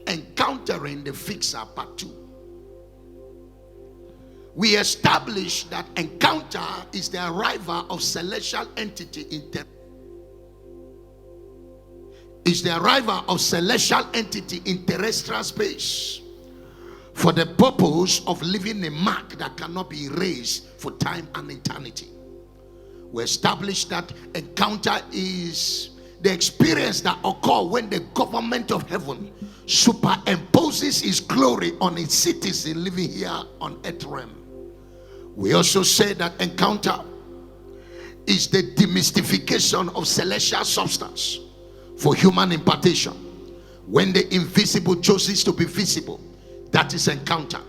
Encountering the Fixer Part 2. We established that encounter is the arrival of celestial entity in terrestrial space for the purpose of leaving a mark that cannot be erased for time and eternity. We established that encounter is the experience that occurs when the government of heaven superimposes his glory on its citizen living here on earth realm. We also say that encounter is the demystification of celestial substance for human impartation. When the invisible chooses to be visible, that is encounter.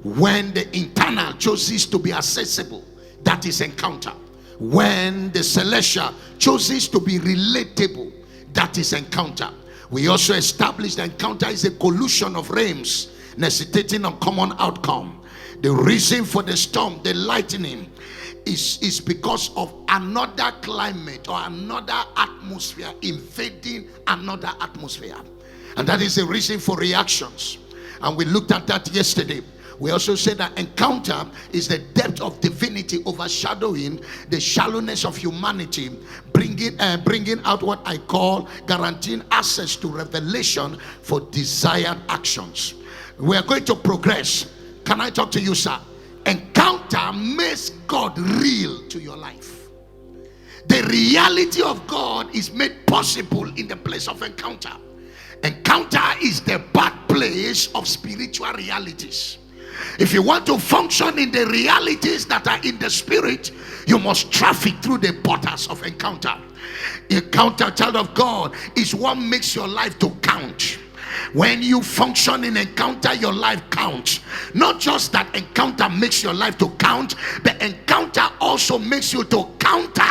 When the internal chooses to be accessible, that is encounter. When the celestial chooses to be relatable, that is encounter. We also established that encounter is a collusion of realms necessitating a common outcome. The reason for the storm, the lightning, is because of another climate or another atmosphere invading another atmosphere. And that is the reason for reactions. And we looked at that yesterday. We also said that encounter is the depth of divinity overshadowing the shallowness of humanity, bringing out what I call guaranteeing access to revelation for desired actions. We are going to progress. Can I talk to you, sir? Encounter makes God real to your life. The reality of God is made possible in the place of encounter. Encounter is the birthplace of spiritual realities. If you want to function in the realities that are in the spirit, you must traffic through the portals of encounter. Encounter, child of God, is what makes your life to count. When you function in encounter, your life counts. Not just that encounter makes your life to count, but encounter also makes you to counter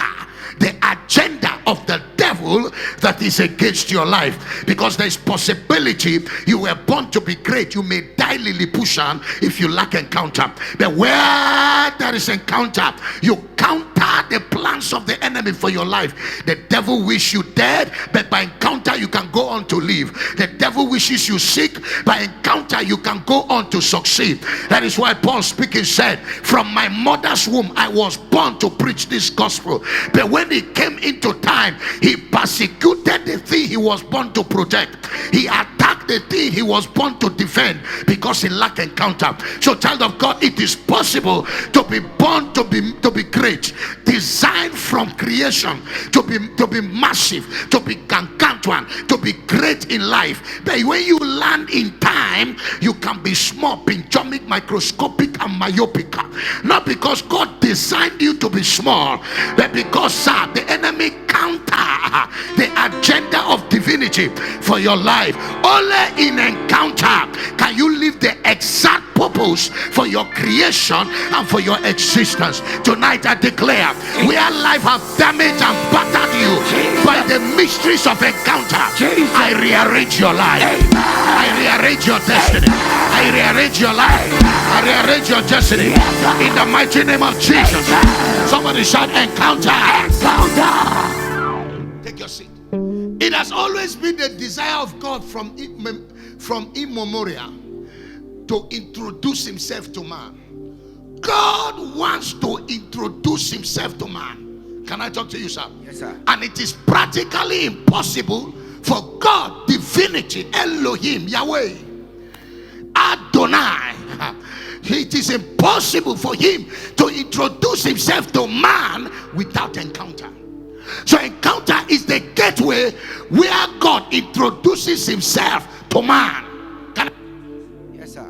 the agenda of the devil that is against your life. Because there is possibility you were born to be great, you may die Lilliputian if you lack encounter. But where there is encounter, you counter the plans of the enemy for your life. The devil wishes you dead, but by encounter you can go on to live. The devil wishes you sick, by encounter you can go on to succeed. That is why Paul speaking said, from my mother's womb I was born to preach this gospel. But when he came into time, he persecuted the thing he was born to protect. He attacked the thing he was born to defend because he lacked encounter. So, child of God, it is possible to be born to be great, designed from creation to be massive, to be gargantuan, to be great in life. But when you land in time, you can be small, pinchomic, microscopic, and myopic. Not because God designed you to be small, but because, sir, the enemy counter the agenda of divinity for your life. Only in encounter can you live the exact purpose for your creation and for your existence. Tonight I declare, where life have damaged and battered you by the mysteries of encounter, I rearrange your life. I rearrange your destiny. I rearrange your life. I rearrange your destiny in the mighty name of Jesus. Somebody shout encounter. Take your seat. It has always been the desire of God from immemorial to introduce himself to man. God wants to introduce himself to man. Can I talk to you, sir? Yes, sir. And it is practically impossible for God, divinity, Elohim, Yahweh, Adonai. It is impossible for him to introduce himself to man without encounter. So encounter is the gateway where God introduces himself to man. Yes, sir.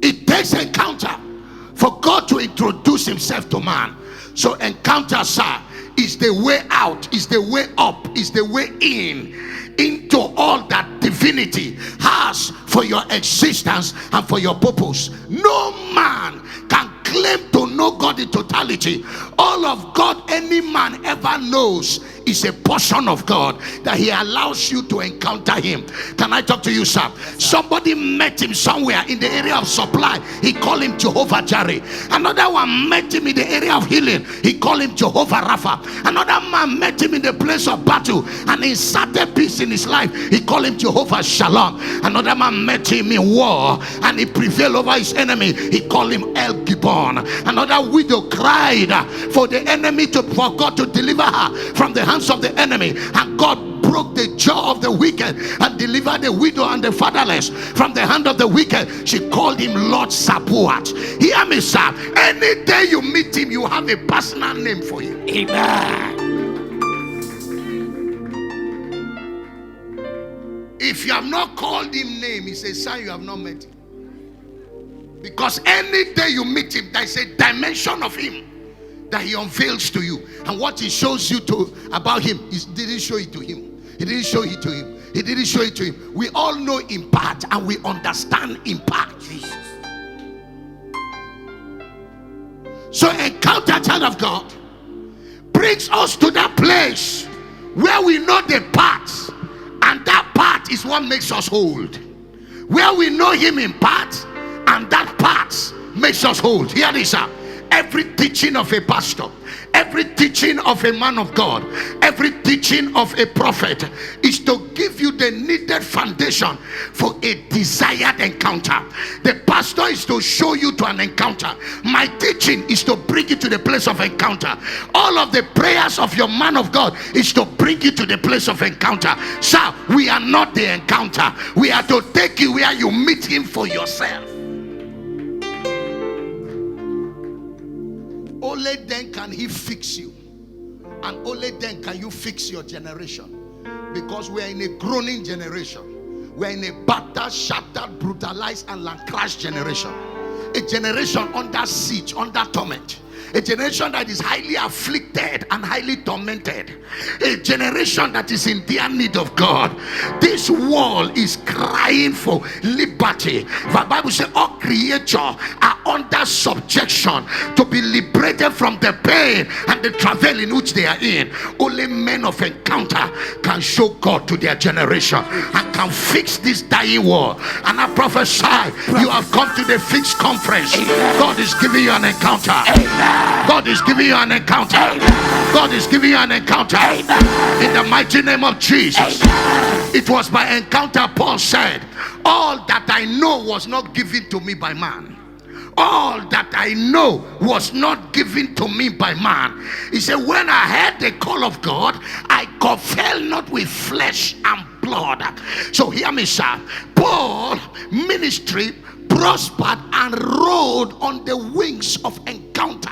It takes encounter for God to introduce himself to man. So encounter, sir, is the way out, is the way up, is the way into all that divinity has for your existence and for your purpose. No man can claim to know God in totality. All of God any man ever knows is a portion of God that he allows you to encounter him. Can I talk to you, sir? Somebody met him somewhere in the area of supply. He called him Jehovah Jireh. Another one met him in the area of healing. He called him Jehovah Rapha. Another man met him in the place of battle and inserted peace in his life. He called him Jehovah Shalom. Another man met him in war and he prevailed over his enemy. He called him El Gibbon. Another widow cried for the enemy for God to deliver her from the hands of the enemy, and God broke the jaw of the wicked and delivered the widow and the fatherless from the hand of the wicked. She called him Lord Sabaoth. Hear me, sir. Any day you meet him, you have a personal name for him. Amen. If you have not called him name, it's a sign you have not met him. Because any day you meet him, there is a dimension of him that he unveils to you, and what he shows you about him didn't show it to him. He didn't show it to him. He didn't show it to him. We all know in part and we understand in part. Jesus. So encounter, child of God, brings us to that place where we know the parts, and that part is what makes us whole. Where we know him in part, and that part makes us whole. Hear this up. Every teaching of a pastor, every teaching of a man of God, every teaching of a prophet is to give you the needed foundation for a desired encounter. The pastor is to show you to an encounter. My teaching is to bring you to the place of encounter. All of the prayers of your man of God is to bring you to the place of encounter. Sir, we are not the encounter. We are to take you where you meet him for yourself. Only then can he fix you, and only then can you fix your generation, because we are in a groaning generation. We are in a battered, shattered, brutalized, and land-crashed generation. A generation under siege, under torment. A generation that is highly afflicted and highly tormented. A generation that is in dear need of God. This world is crying for liberty. The Bible says all creatures are under subjection to be liberated from the pain and the travail in which they are in. Only men of encounter can show God to their generation and can fix this dying world. And I prophesy, you have come to the fixed conference. God is giving you an encounter. God is giving you an encounter. God is giving you an encounter. In the mighty name of Jesus. It was by encounter Paul said, all that I know was not given to me by man. All that I know was not given to me by man. He said, when I heard the call of God, I conferred not with flesh and blood. So hear me, sir. Paul ministry prospered and rode on the wings of encounter.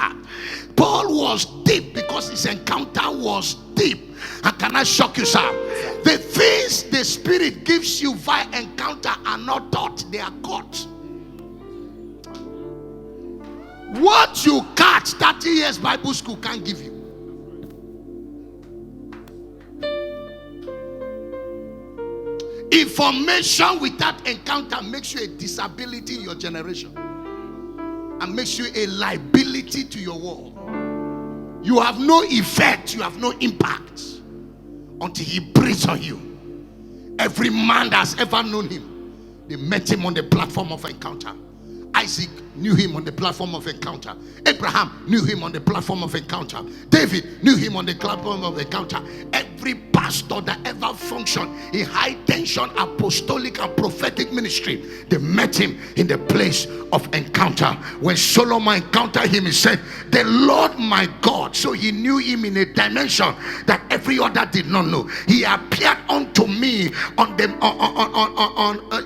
Paul was deep because his encounter was deep. And can I shock you, sir? The things the Spirit gives you via encounter are not taught, they are caught. What you catch 30 years Bible school can't give you. Information without encounter makes you a disability in your generation and makes you a liability to your world. You have no effect, you have no impact until he breathes on you. Every man that has ever known him, they met him on the platform of encounter. Isaac knew him on the platform of encounter. Abraham knew him on the platform of encounter. David knew him on the platform of encounter. Every pastor that ever functioned in high tension apostolic and prophetic ministry, they met him in the place of encounter. When Solomon encountered him, he said, the Lord my God. So he knew him in a dimension that every other did not know. He appeared unto me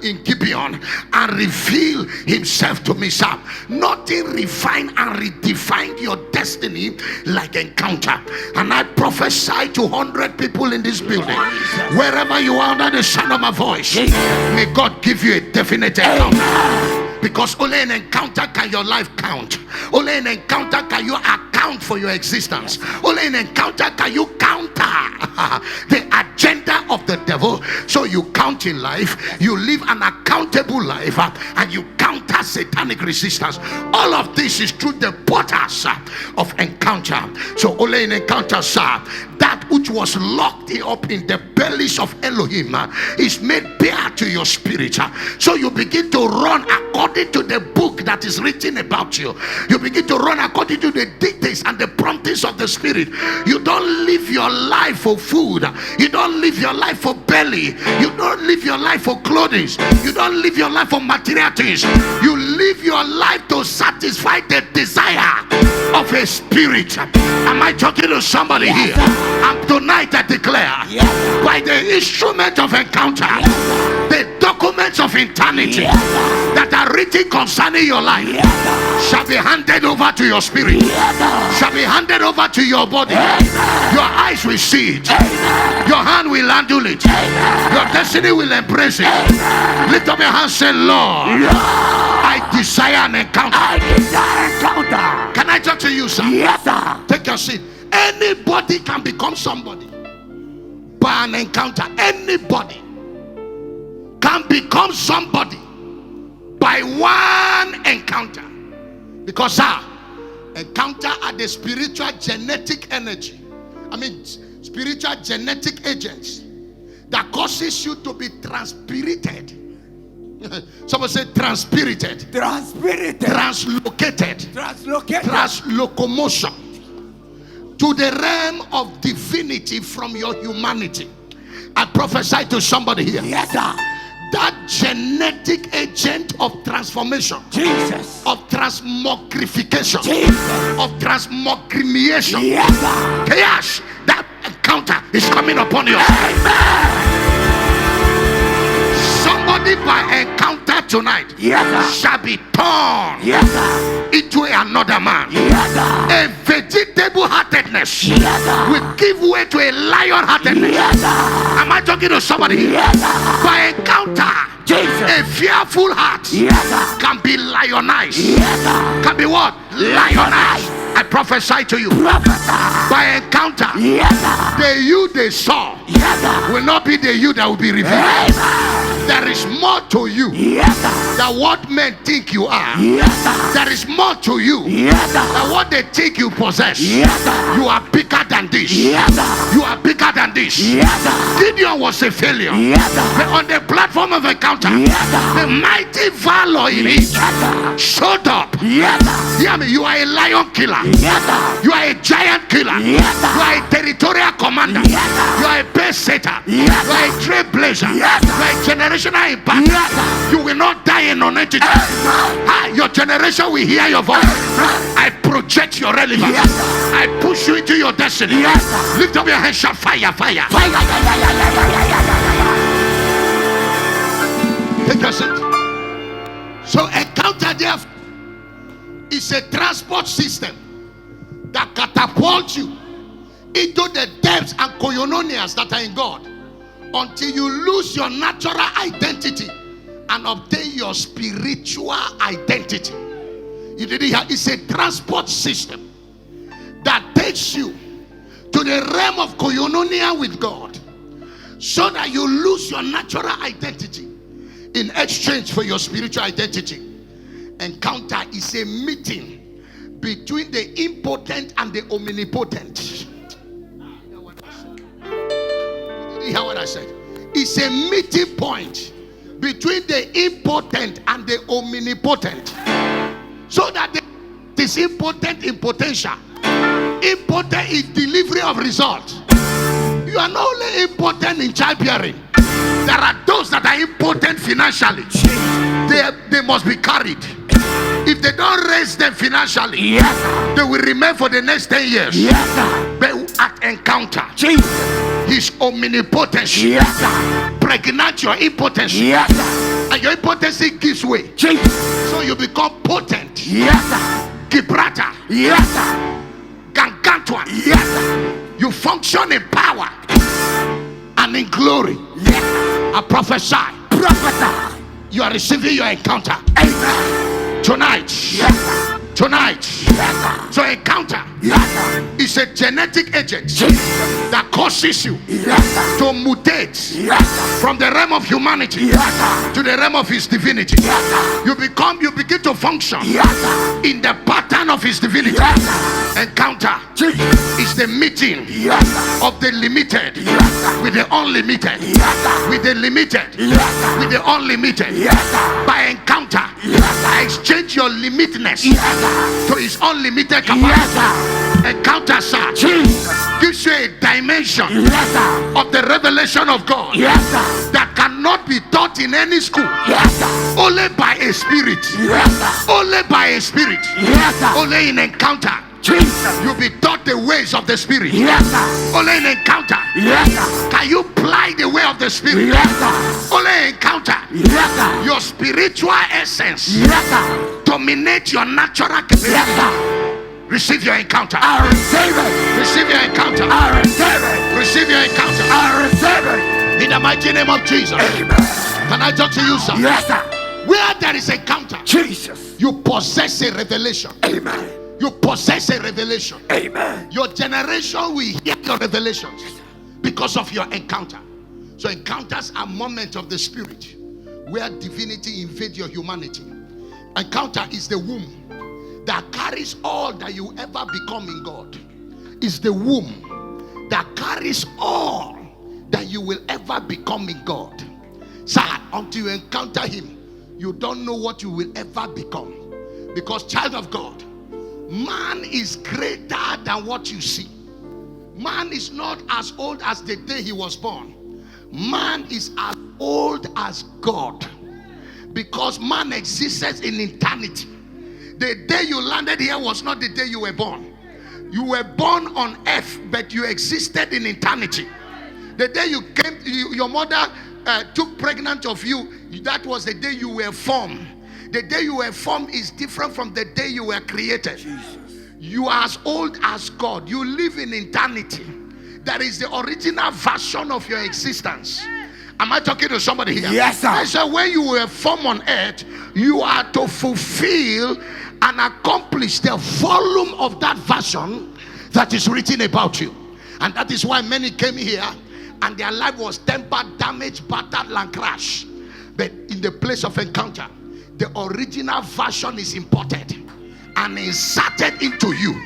in Gibeon and revealed himself to me, sir. Nothing refined and redefined your destiny like encounter. And I prophesy to 100 people in this building, wherever you are under the sound of my voice, may God give you a definite encounter. Because only an encounter can your life count. Only an encounter can you account for your existence. Only an encounter can you counter the agenda of the devil. So you count in life, you live an accountable life, and you counter satanic resistance. All of this is through the portals of encounter. So only an encounter, sir, that which which was locked up in the bellies of Elohim is made bare to your spirit. So you begin to run according to the book that is written about you. You begin to run according to the dictates and the promptings of the spirit. You don't live your life for food. You don't live your life for belly. You don't live your life for clothing. You don't live your life for material things. You live your life to satisfy the desire of a spirit. Am I talking to somebody here? And tonight I declare, by the instrument of encounter, the documents of eternity that are written concerning your life shall be handed over to your spirit, shall be handed over to your body. Your eyes will see it, your hand will handle it, your destiny will embrace it. Lift up your hands, say, Lord, I desire an encounter. Can I talk to you, sir? Yes, sir. Take your seat. Anybody can become somebody by an encounter. Anybody can become somebody by one encounter. Because, sir, encounter are the spiritual genetic energy. Spiritual genetic agents that causes you to be transpirited. Someone say transpirited. Transpirited. Translocated. Translocated. Translocomotion to the realm of divinity from your humanity. I prophesy to somebody here. Yes, sir. That genetic agent of transformation, Jesus, of transmogrification, Jesus, of transmogrimation, yes, sir. chaos, that encounter is coming upon you. Amen. Somebody by encounter tonight, yes, sir, shall be torn, yes, sir, into another man. Yes, sir. A vegetable heartedness, yes, sir, will give way to a lion heartedness. Yes, sir. Am I talking to somebody here? Yes, sir. By encounter, Jesus, a fearful heart, yes, sir, can be lionized. yes, sir, Can be what? Lionized. I prophesy to you. prophesy. By encounter, Yes, sir. the you they saw Yes, sir. will not be the you that will be revealed. Amen. There is more to you Yes, sir. than what men think you are. Yes, sir. There is more to you Yes, sir. than what they think you possess. Yes, sir. You are bigger than this. Yes, sir. You are bigger than this. Yes, sir. Gideon was a failure. Yes, sir. But on the platform of encounter, Yes, sir. the mighty valor in it Yes, sir. showed up. Yes, sir. Hear me, you are a lion killer. Yes, sir. You are a giant killer. Yes, sir. You are a territorial commander. Yes, sir. You are a base setter. Yes, You are a sir. trailblazer. Yes, You are a generational impact. Yes, sir. You will not die in non-entity. Your generation will hear your voice. I project your relevance. Yes, sir. I push you into your destiny. Yes, sir. Lift up your hands, shout fire, fire. Fire, Take your seat. So encounter there is a transport system that catapults you into the depths and koinonias that are in God until you lose your natural identity and obtain your spiritual identity. You didn't hear? It's a transport system that takes you to the realm of koinonia with God so that you lose your natural identity in exchange for your spiritual identity. Encounter is a meeting between the impotent and the omnipotent. You hear what I said? It's a meeting point between the impotent and the omnipotent. So that this impotent in potential, impotent in delivery of results. You are not only impotent in childbearing. There are those that are impotent financially. They must be carried. If they don't raise them financially, yes, sir. they will remain for the next 10 years. Yes, sir. But at encounter, Jesus, his omnipotence, yes, sir. pregnant your impotence, Yes, sir. and your impotency gives way. Jesus, So you become potent. yes, sir. Gibraltar, Yes, sir. Gargantuan. Yes, sir. You function in power and in glory. Yes, sir. I prophesy. Prophesy. You are receiving your encounter Amen. tonight. Yes, sir. tonight. Yes, So encounter is a genetic agent that causes you to mutate from the realm of humanity to the realm of his divinity. You begin to function in the pattern of his divinity. Encounter is the meeting of the limited with the unlimited, with the limited with the unlimited. By encounter, I exchange your limitness to his unlimited capacity. Encounter, sir, gives you a dimension of the revelation of God that cannot be taught in any school. Only by a spirit. Only by a spirit. Only in encounter. You'll be taught the ways of the spirit. Only in encounter can you ply the way of the spirit. Only encounter your spiritual essence dominate your natural capacity. Receive your encounter. I receive it. Receive your encounter. I receive it. Receive your encounter. I receive it. In the mighty name of Jesus. Amen. Can I talk to you, sir? Yes, sir. Where there is encounter, Jesus. you possess a revelation. Amen. You possess a revelation. Amen. Your generation will hear your revelations because of your encounter. So encounters are moments of the spirit where divinity invades your humanity. Encounter is the womb that carries all that you ever become in God. Is the womb that carries all that you will ever become in God. Sir, until you encounter him, you don't know what you will ever become. Because, child of God, man is greater than what you see. Man is not as old as the day he was born. Man is as old as God. Because man exists in eternity. The day you landed here was not the day you were born. You were born on earth, but you existed in eternity. The day you came, your mother took pregnant of you, that was the day you were formed. The day you were formed is different from the day you were created. Jesus. You are as old as God. You live in eternity. That is the original version of your existence. Am I talking to somebody here? Yes, sir. So when you were formed on earth, you are to fulfill and accomplish the volume of that version that is written about you. And that is why many came here and their life was tempered, damaged, battered, and crashed. But in the place of encounter, the original version is imported and inserted into you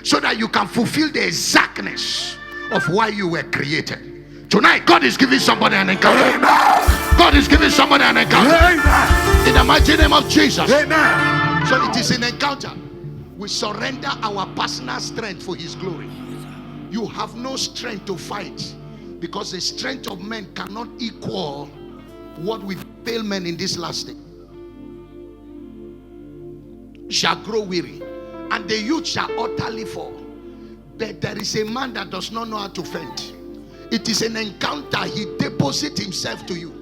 so that you can fulfill the exactness of why you were created. Tonight, God is giving somebody an encounter. Amen. God is giving somebody an encounter. Amen. In the mighty name of Jesus. Amen. So it is an encounter. We surrender our personal strength for his glory. You have no strength to fight because the strength of men cannot equal what we fail men in this last day. Shall grow weary and the youth shall utterly fall. But there is a man that does not know how to fend. It is an encounter. He deposits himself to you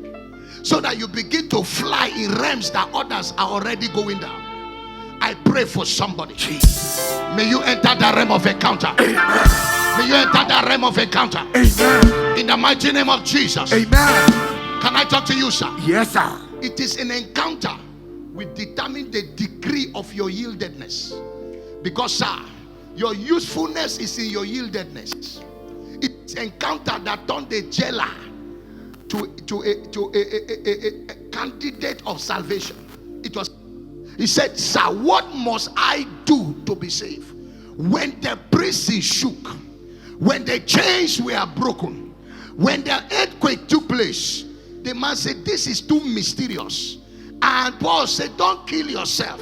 so that you begin to fly in realms that others are already going down. I pray for somebody. May you enter the realm of encounter. Amen. May you enter the realm of encounter. Amen. In the mighty name of Jesus. Amen. Can I talk to you, sir? Yes, sir. It is an encounter will determine the degree of your yieldedness. Because, sir, your usefulness is in your yieldedness. It's encounter that turned the jailer to a candidate of salvation. He said, sir, what must I do to be saved? When the prison shook, when the chains were broken, when the earthquake took place, the man said, this is too mysterious. And Paul said, don't kill yourself.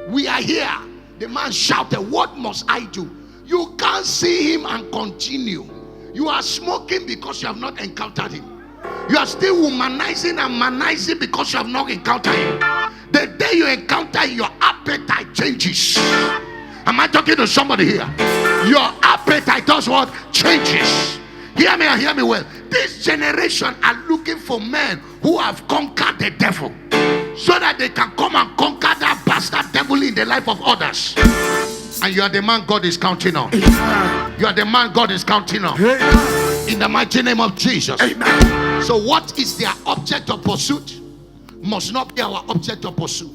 We are here. The man shouted, what must I do? You can't see him and continue. You are smoking because you have not encountered him. You are still womanizing and manizing because you have not encountered him. The day you encounter, your appetite changes. Am I talking to somebody here? Your appetite does what? Changes. Hear me and hear me well. This generation are looking for men who have conquered the devil so that they can come and conquer that bastard devil in the life of others. And you are the man God is counting on. Amen. You are the man God is counting on. Amen. In the mighty name of Jesus. Amen. So what is their object of pursuit must not be our object of pursuit.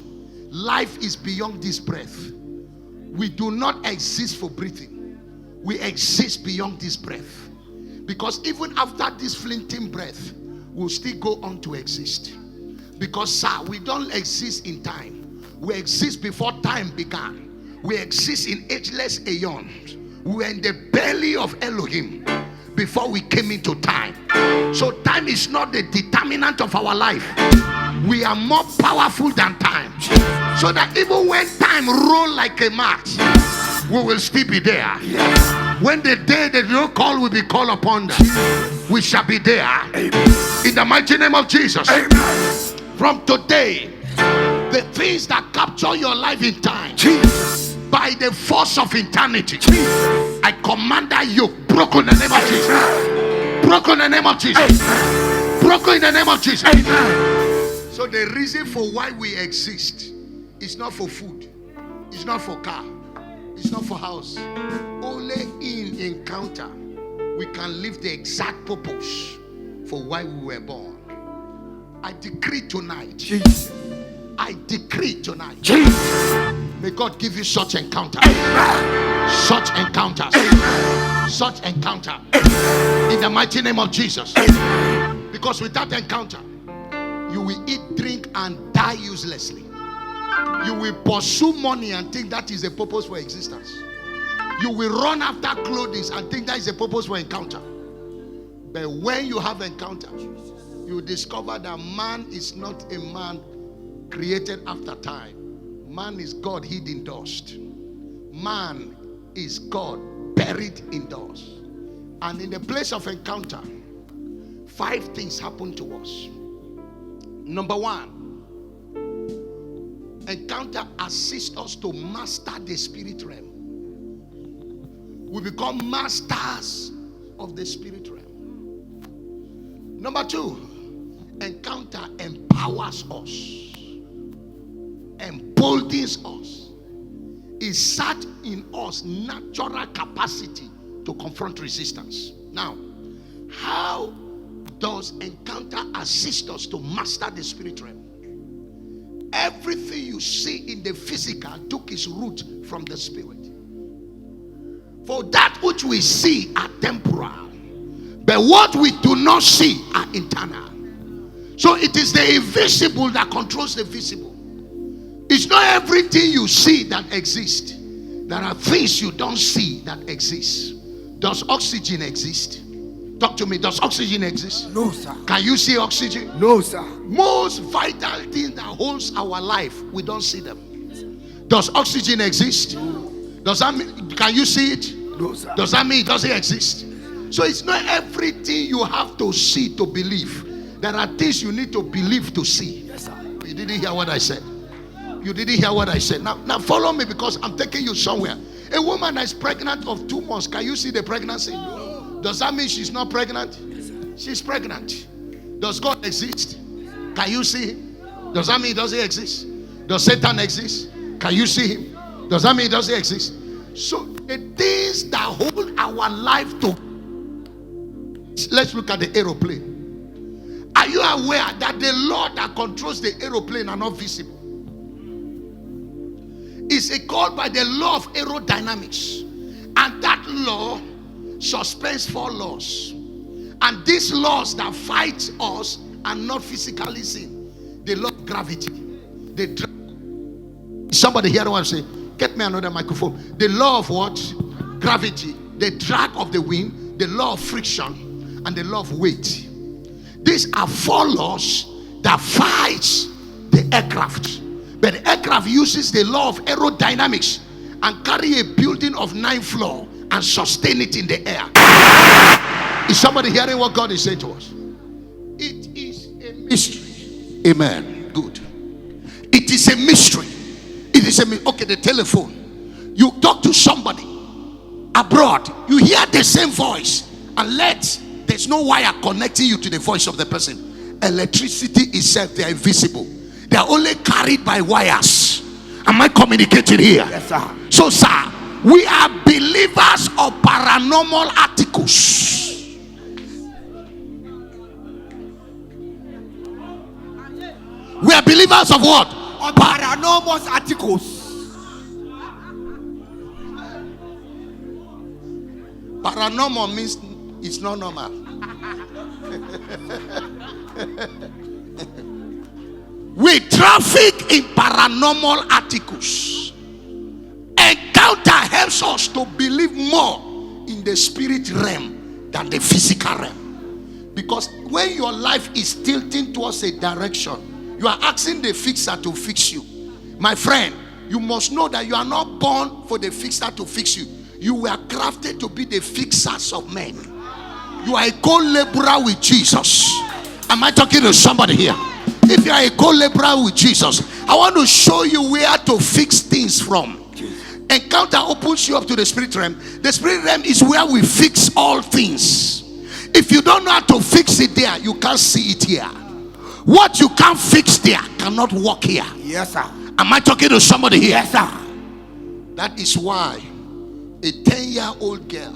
Life is beyond this breath. we do not exist for breathing. We exist beyond this breath. Because even after this fleeting breath, we'll still go on to exist. Because, sir, we don't exist in time. We exist before time began. We exist in ageless aeons. We were in the belly of Elohim before we came into time. So time is not the determinant of our life. We are more powerful than time. So that even when time rolls like a mat, we will still be there. When the day that you call will be called upon us, we shall be there. In the mighty name of Jesus. From today, the things that capture your life in time, by the force of eternity, I command that yoke broken in the name of Jesus. Broken in the name of Jesus. Broken in the name of Jesus. So the reason for why we exist is not for food, it's not for car, it's not for house. Only in encounter we can live the exact purpose for why we were born. I decree tonight, Jesus. I decree tonight, Jesus. May God give you such encounters. Such encounters. Such encounter. In the mighty name of Jesus. Because without encounter, you will eat, drink, and die uselessly. You will pursue money and think that is a purpose for existence. You will run after clothing and think that is a purpose for encounter. But when you have encounter, you discover that man is not a man created after time. Man is God hid in dust. Man is God buried in dust. And in the place of encounter, 5 things happen to us. Number 1, encounter assists us to master the spirit realm. We become masters of the spirit realm. Number 2, encounter empowers us, emboldens us. It sat in us natural capacity to confront resistance. Now, how does encounter assist us to master the spirit realm? Everything you see in the physical took its root from the spirit. For that which we see are temporal, but what we do not see are internal. So it is the invisible that controls the visible. It's not everything you see that exists. There are things you don't see that exist. Does oxygen exist? Talk to me. Does oxygen exist? No, sir. Can you see oxygen? No, sir. Most vital thing that holds our life, we don't see them. Does oxygen exist? Does that mean, can you see it? No, sir. Does that mean it doesn't exist? So it's not everything you have to see to believe. There are things you need to believe to see. Yes, sir. You didn't hear what I said. You didn't hear what I said. Now follow me, because I'm taking you somewhere. A woman that is pregnant of 2 months, can you see the pregnancy? No. Does that mean she's not pregnant? Yes, she's pregnant. Does God exist? Can you see him? Does that mean he doesn't exist? Does Satan exist? Can you see him? Does that mean he doesn't exist? So the things that hold our life to, let's look at the aeroplane. Are you aware that the law that controls the aeroplane are not visible? It's called by the law of aerodynamics, and that law suspends 4 laws, and these laws that fight us are not physically seen. The law of gravity, somebody hear what I'm saying? Get me another microphone. The law of what? Gravity, the drag of the wind, the law of friction, and the law of weight. These are 4 laws that fight the aircraft. But the aircraft uses the law of aerodynamics and carry a building of 9 floors and sustain it in the air. Is somebody hearing what God is saying to us? It is a mystery. Amen. Good. It is a mystery. It is a mystery. Okay, the telephone. You talk to somebody abroad, you hear the same voice, and there's no wire connecting you to the voice of the person. Electricity itself, they are invisible. They are only carried by wires. Am I communicating here? Yes, sir. So, sir, we are believers of paranormal articles. We are believers of what? Of paranormal articles. Paranormal means it's not normal. We traffic in paranormal articles. Encounter helps us to believe more in the spirit realm than the physical realm. Because when your life is tilting towards a direction, you are asking the fixer to fix you. My friend, you must know that you are not born for the fixer to fix you. You were crafted to be the fixers of men. You are a co-laborer with Jesus. Am I talking to somebody here? If you are a co-laborer with Jesus, I want to show you where to fix things from. Encounter opens you up to the spirit realm. The spirit realm is where we fix all things. If you don't know how to fix it there, you can't see it here. What you can't fix there cannot work here. Yes, sir. Am I talking to somebody here? Yes, sir. That is why a 10-year-old girl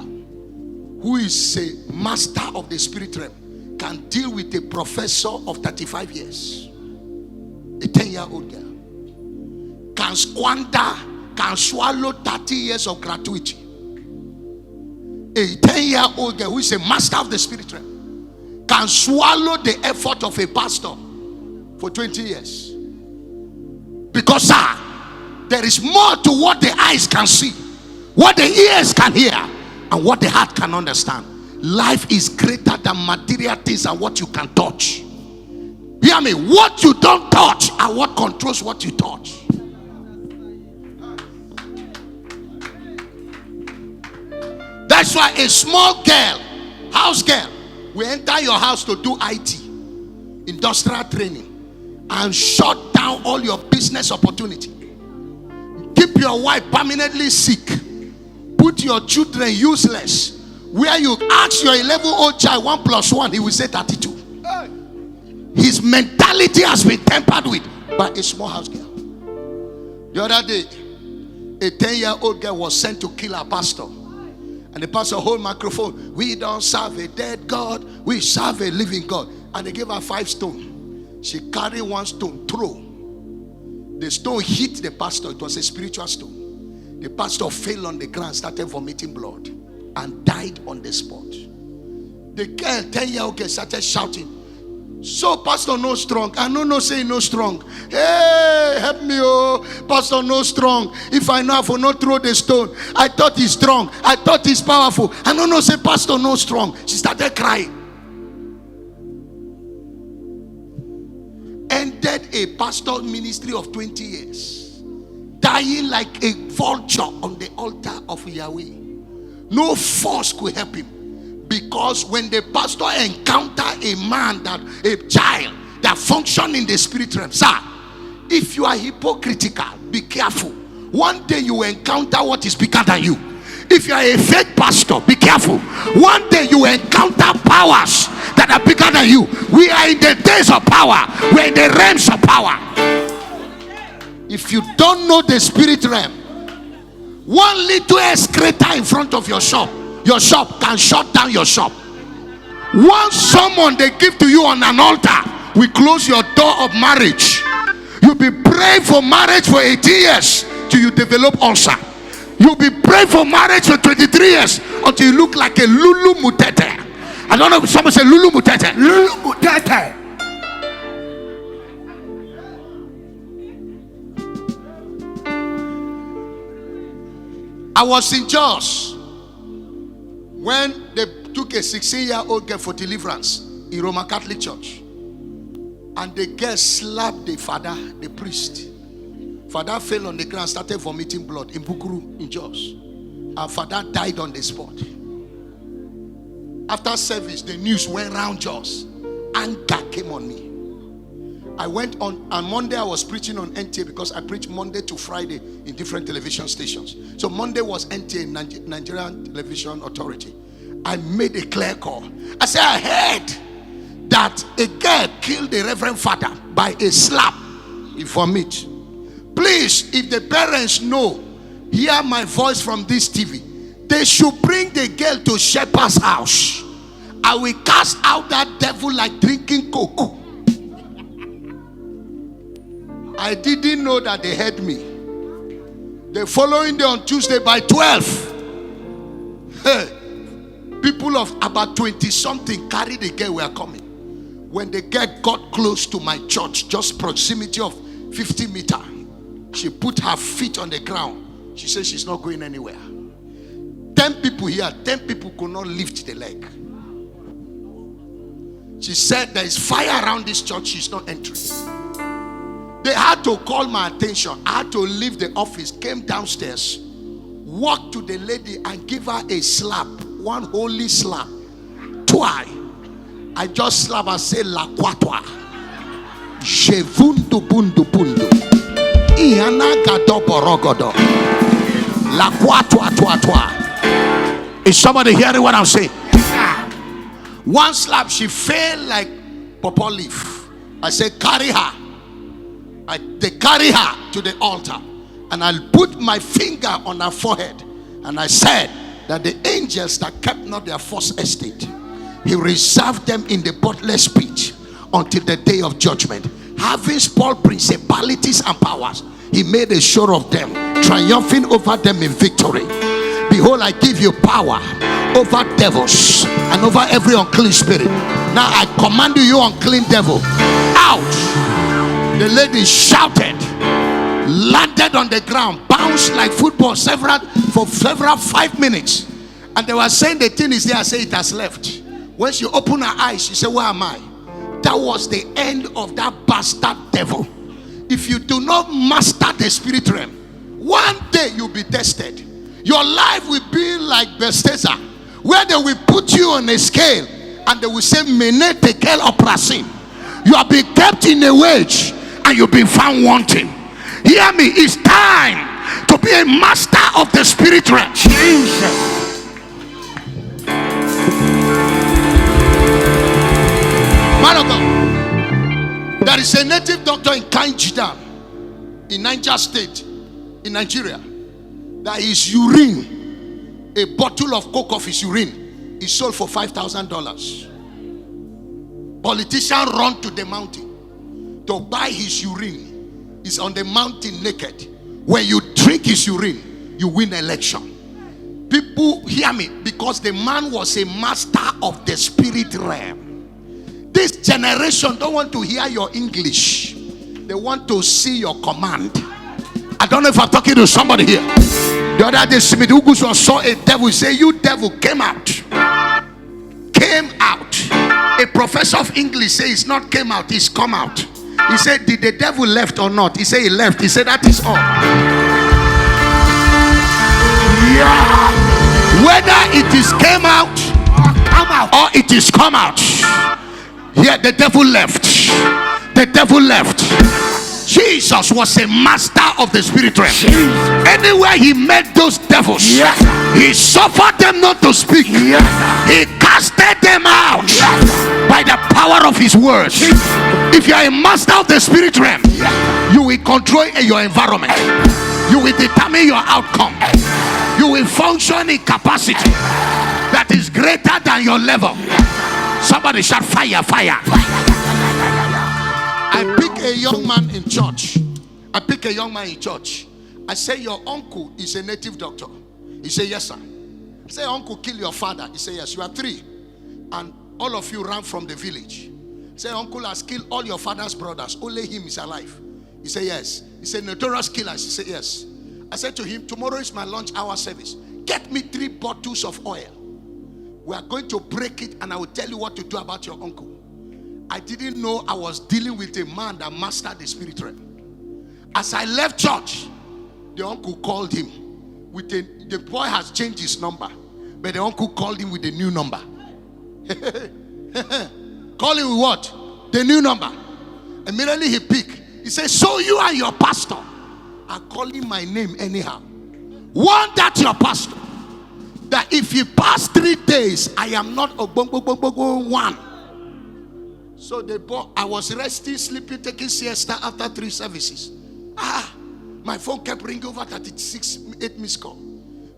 who is a master of the spirit realm can deal with a professor of 35 years. A 10-year-old girl can swallow 30 years of gratuity. A 10-year-old girl who is a master of the spirit realm can swallow the effort of a pastor for 20 years. Because there is more to what the eyes can see, what the ears can hear, and what the heart can understand. Life is greater than material things and what you can touch. Hear me? What you don't touch and what controls what you touch. That's why a small girl, house girl, will enter your house to do IT, industrial training, and shut down all your business opportunity. Keep your wife permanently sick. Put your children useless. Where you ask your 11-year-old child 1 + 1, he will say 32. His mentality has been tempered with by a small house girl. The other day, a 10-year-old girl was sent to kill her pastor. And the pastor hold microphone. We don't serve a dead God. We serve a living God. And they gave her 5 stones. She carried 1 stone, throw. The stone hit the pastor. It was a spiritual stone. The pastor fell on the ground, started vomiting blood, and died on the spot. The girl, 10-year-old girl, started shouting, "So pastor no strong." I no say no strong. Hey, help me, oh, pastor no strong. If I know I will not throw the stone. I thought he's strong. I thought he's powerful. I no say pastor no strong. She started crying. Ended a pastor ministry of 20 years, dying like a vulture on the altar of Yahweh. No force could help him. Because when the pastor encounter a man, that a child that function in the spirit realm, sir, if you are hypocritical, be careful. One day you will encounter what is bigger than you. If you are a fake pastor, be careful. One day you will encounter powers that are bigger than you. We are in the days of power. We are in the realms of power. If you don't know the spirit realm, one little excreta in front of your shop can shut down your shop. Once someone they give to you on an altar, we close your door of marriage. You'll be praying for marriage for 18 years till you develop ulcer. You'll be praying for marriage for 23 years until you look like a Lulu Mutete. I don't know if someone say Lulu Mutete. Lulu Mutete. I was in Jos when they took a 16-year-old girl for deliverance in Roman Catholic Church, and the girl slapped the father, the priest. Father fell on the ground, started vomiting blood in Bukuru, in Jos, and father died on the spot. After service, the news went round Jos. Anger came on me. I went on Monday. I was preaching on NTA because I preach Monday to Friday in different television stations. So Monday was NTA, Nigerian Television Authority. I made a clear call. I said, I heard that a girl killed the Reverend Father by a slap. He vomit. Please, if the parents know, hear my voice from this TV, they should bring the girl to Shepherd's house. I will cast out that devil like drinking coke. I didn't know that they heard me. The following day on Tuesday by 12, people of about 20 something carried the girl were coming. When the girl got close to my church, just proximity of 50 meters, she put her feet on the ground. She said she's not going anywhere. 10 people here, 10 people could not lift the leg. She said there is fire around this church, she's not entering. They had to call my attention. I had to leave the office, came downstairs, walked to the lady and give her a slap, one holy slap. Twice. I just slap and say la quatwa. Shevundu bundu bundu. Iana gado borogodo. La quatwa twa twa. Is somebody hearing what I'm saying? One slap, she fell like pawpaw leaf. I said, carry her. They carry her to the altar. And I put my finger on her forehead. And I said that the angels that kept not their first estate, he reserved them in the bottomless pit until the day of judgment. Having spoiled principalities and powers, he made a show of them, triumphing over them in victory. Behold, I give you power over devils and over every unclean spirit. Now I command you, you unclean devil, out. The lady shouted, landed on the ground, bounced like football for several 5 minutes. And they were saying the thing is there. I say it has left. When she opened her eyes, she said, where am I? That was the end of that bastard devil. If you do not master the spirit realm, one day you'll be tested. Your life will be like Bethesda, where they will put you on a scale and they will say, Mene tekel oprasin. You have been kept in a wage and you've been found wanting. Hear me, it's time to be a master of the spirit realm. Jesus. Man of God, there is a native doctor in Kainjidam in Niger State, in Nigeria, that his urine, a bottle of coke of his urine, is sold for $5,000. Politicians run to the mountain to buy his urine. He's on the mountain naked. When you drink his urine, you win election. People hear me, because the man was a master of the spirit realm. This generation don't want to hear your English. They want to see your command. I don't know if I'm talking to somebody here. The other day, Smith Uguso saw a devil. He said, you devil, came out. Came out. A professor of English says it's not came out, it's come out. He said, did the devil left or not? He said he left. He said, that is all. Yeah. Whether it is came out or it is come out. Yeah, the devil left. The devil left. Jesus was a master of the spirit realm. Anywhere he met those devils, he suffered them not to speak. He casted them out by the power of his words. If you are a master of the spirit realm, you will control your environment. You will determine your outcome. You will function in capacity that is greater than your level. Somebody shout fire, fire. I pick a young man in church. I say, your uncle is a native doctor. He said, yes, sir. I say, uncle, kill your father. He said, yes. You are 3. And all of you ran from the village. I say, uncle has killed all your father's brothers. Only him is alive. He said, yes. He said, notorious killers. He said, yes. I said to him, tomorrow is my lunch hour service. Get me 3 bottles of oil. We are going to break it and I will tell you what to do about your uncle. I didn't know I was dealing with a man that mastered the spirit realm. As I left church, the uncle called him. The boy has changed his number, but the uncle called him with a new number. Call him with what? The new number. Immediately he picked. He said, so you are your pastor are calling my name anyhow. Want that your pastor? That if you pass 3 days, I am not a one. So the boy, I was resting, sleeping, taking siesta after 3 services. My phone kept ringing over 8 missed call.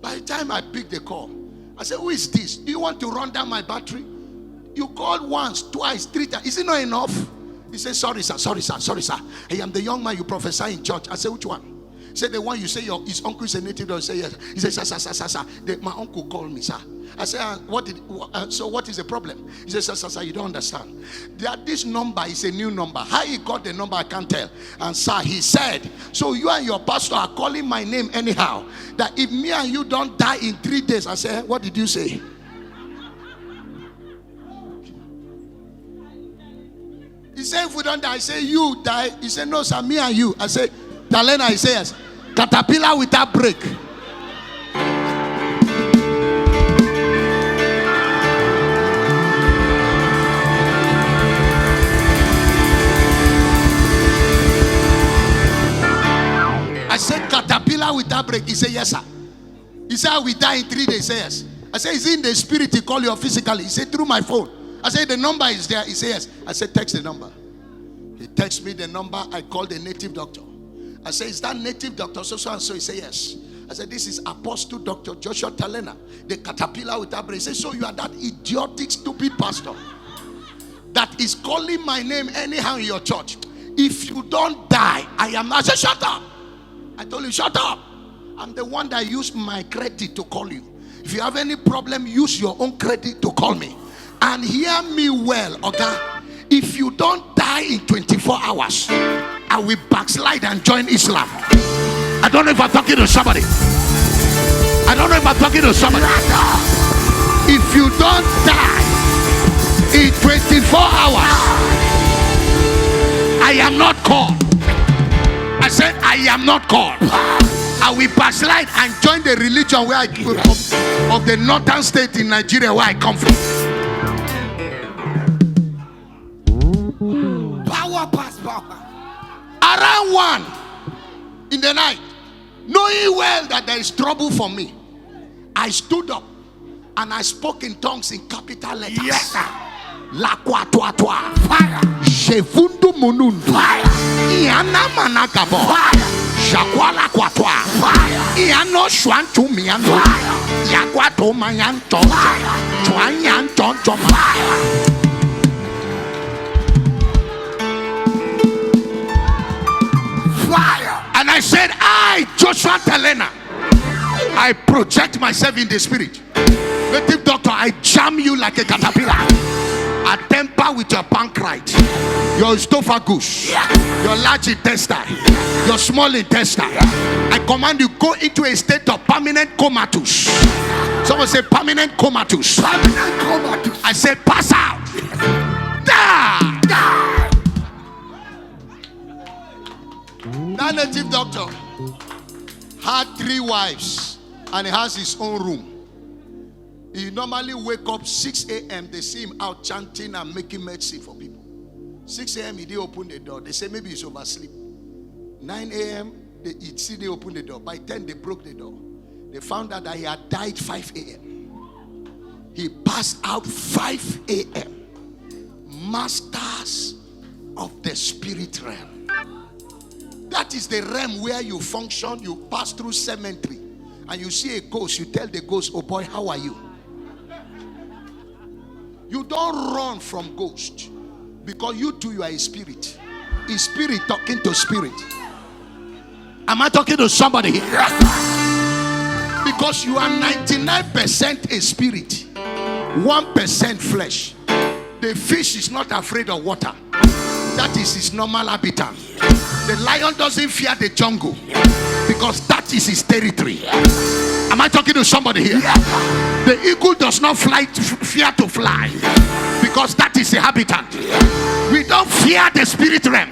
By the time I picked the call, I said, who is this? Do you want to run down my battery? You called once, twice, 3 times. Is it not enough? He said, sorry, sir. I am the young man you prophesy in church. I said, which one? He said, the one you say his uncle is a native doctor. He said, yes. He said, sir. My uncle called me, sir. I said, so what is the problem? He says, sir, you don't understand. That this number is a new number. How he got the number, I can't tell. And sir, he said, so you and your pastor are calling my name anyhow. That if me and you don't die in 3 days. I said, what did you say? He said, if we don't die, I say, you die. He said, no, sir, me and you. I said, Talena, he says, caterpillar without brake. I said, caterpillar without brake. He said, yes, sir. He said, we die in 3 days. He said, yes. I said, is it in the spirit he call you or physically? He said, through my phone. I said, the number is there. He said, yes. I said, text the number. He texted me the number. I called the native doctor. I said, is that native doctor so and so? He said, yes. I said, this is Apostle Dr. Joshua Talena, the caterpillar with that brain. He said, so you are that idiotic, stupid pastor that is calling my name anyhow in your church. If you don't die, I am. I said, shut up. I told you, shut up. I'm the one that used my credit to call you. If you have any problem, use your own credit to call me. And hear me well, okay? If you don't die in 24 hours, I will backslide and join Islam. I don't know if I'm talking to somebody. I don't know if I'm talking to somebody. If you don't die in 24 hours, I am not called. I said, I am not called. I will backslide and join the religion where I of the northern state in Nigeria where I come from. Power past power. Around 1 in the night, knowing well that there is trouble for me, I stood up and I spoke in tongues in capital letters. Yes, sir. La kwa tua tua. Fire. Shevundu munundu. Fire. Iana manakabo. Fire. Shakwala kwa tua. Fire. Iano shwantu miano. Fire. Yakwato mayanto. Fire. Chwanyanto choma. Fire. Fire. And I said, I, Joshua Talena, I project myself in the spirit. Native doctor, I jam you like a caterpillar. I temper with your pancreas, your esophagus, your large intestine, your small intestine. I command you, go into a state of permanent comatose. Someone say permanent comatose. Permanent comatose. I say pass out. Die. Die. That native doctor had 3 wives and he has his own room. He normally wake up 6 a.m. They see him out chanting and making medicine for people. 6 a.m. he did open the door. They say maybe he's oversleep. 9 a.m. they open the door. By 10 they broke the door. They found out that he had died 5 a.m. He passed out 5 a.m. Masters of the spirit realm. That is the realm where you function. You pass through cemetery and you see a ghost. You tell the ghost, oh boy, how are you? You don't run from ghost because you too, you are a spirit. A spirit talking to spirit. Am I talking to somebody here? Because you are 99% a spirit, 1% flesh. The fish is not afraid of water. That is his normal habitat. The lion doesn't fear the jungle because that is his territory. Am I talking to somebody here? The eagle does not fear to fly because that is a habitat. We don't fear the spirit realm.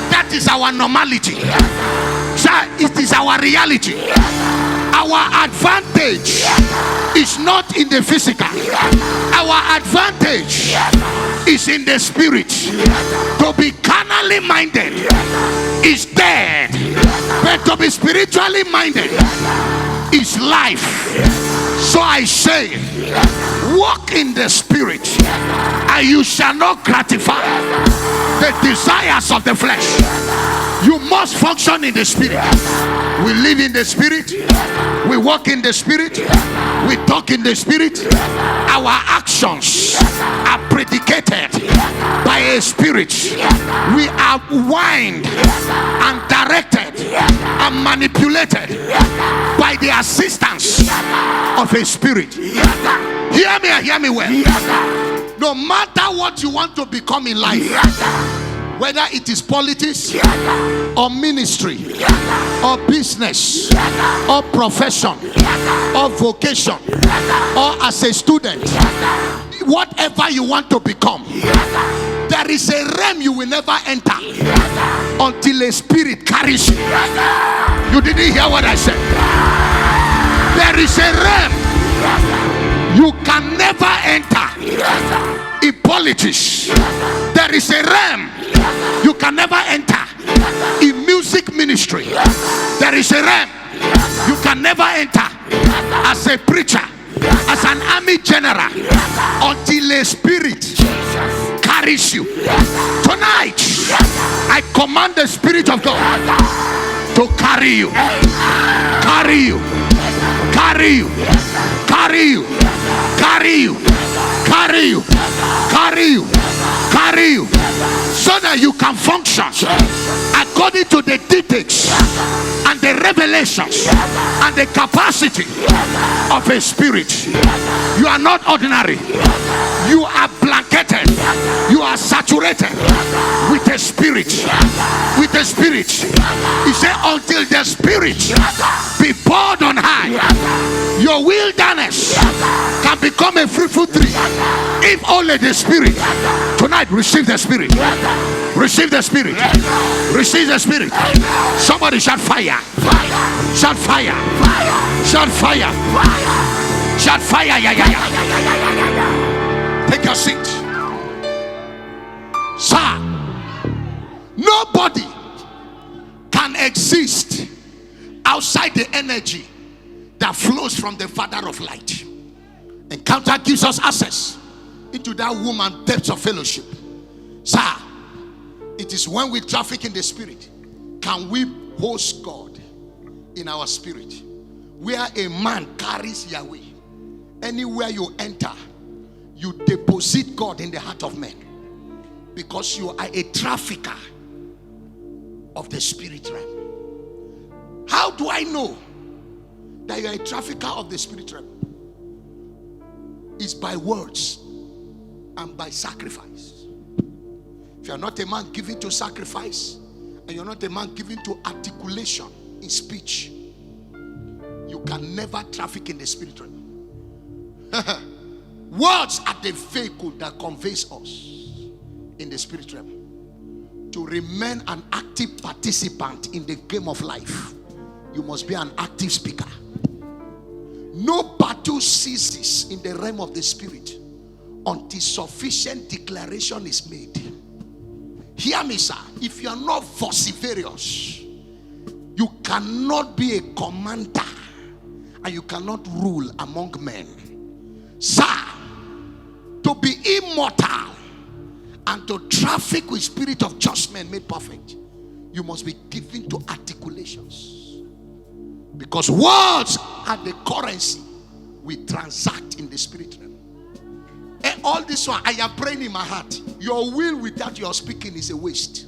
That is our normality. It is our reality. Our advantage is not in the physical. Our advantage is in the spirit. To be carnally minded is dead, but to be spiritually minded is life. So I say, walk in the spirit and you shall not gratify the desires of the flesh. You must function in the spirit. We live in the spirit. We walk in the spirit. We talk in the spirit. Our actions are predicated by a spirit. We are wind and directed are manipulated by the assistance of a spirit. Hear me and hear me well. No matter what you want to become in life, whether it is politics or ministry or business or profession or vocation or as a student, whatever you want to become, there is a realm you will never enter until a spirit carries you. You didn't hear what I said. There is a realm you can never enter in politics. There is a realm you can never enter in music ministry. There is a realm you can never enter as a preacher, as an army general, until a spirit carries you. Tonight, I command the Spirit of God to carry you, carry you, carry you, carry you, carry you, carry you, carry you, carry you, so that you can function according to the dictates and the revelations and the capacity of a spirit. You are not ordinary. You are blanketed. You are saturated with a spirit. With a spirit. He said, until the spirit be poured on high, your wilderness can become a fruitful tree. If only the spirit. Tonight, receive the spirit. Receive the spirit. Receive the spirit. Somebody shout fire. Shout fire. Shout fire. Shout fire. Take your seat. Sir, nobody can exist outside the energy that flows from the Father of light. Encounter gives us access into that woman depths of fellowship. Sir, it is when we traffic in the spirit can we host God in our spirit. Where a man carries Yahweh, anywhere you enter, you deposit God in the heart of men, because you are a trafficker of the spirit realm. How do I know that you are a trafficker of the spirit realm? It's by words and by sacrifice. If you are not a man given to sacrifice, and you're not a man given to articulation in speech, you can never traffic in the spirit realm. Words are the vehicle that conveys us in the spirit realm. To remain an active participant in the game of life, you must be an active speaker. No battle ceases in the realm of the spirit until sufficient declaration is made. Hear me, sir. If you are not vociferous, you cannot be a commander and you cannot rule among men. Sir, to be immortal and to traffic with spirit of just men made perfect, you must be given to articulations. Because words are the currency we transact in the spirit realm. And all this one, I am praying in my heart. Your will without your speaking is a waste.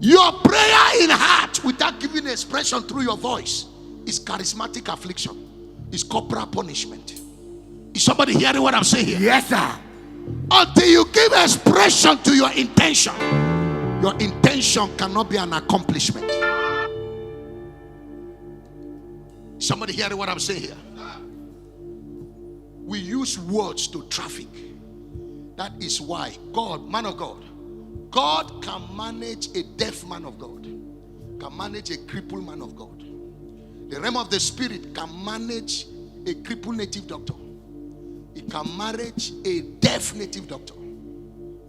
Your prayer in heart without giving expression through your voice is charismatic affliction. It's corporal punishment. Is somebody hearing what I'm saying here? Yes, sir. Until you give expression to your intention cannot be an accomplishment. Somebody hearing what I'm saying here? We use words to traffic. That is why God, man of God, God can manage a deaf man of God, can manage a crippled man of God. The realm of the spirit can manage a crippled native doctor. It can manage a deaf native doctor.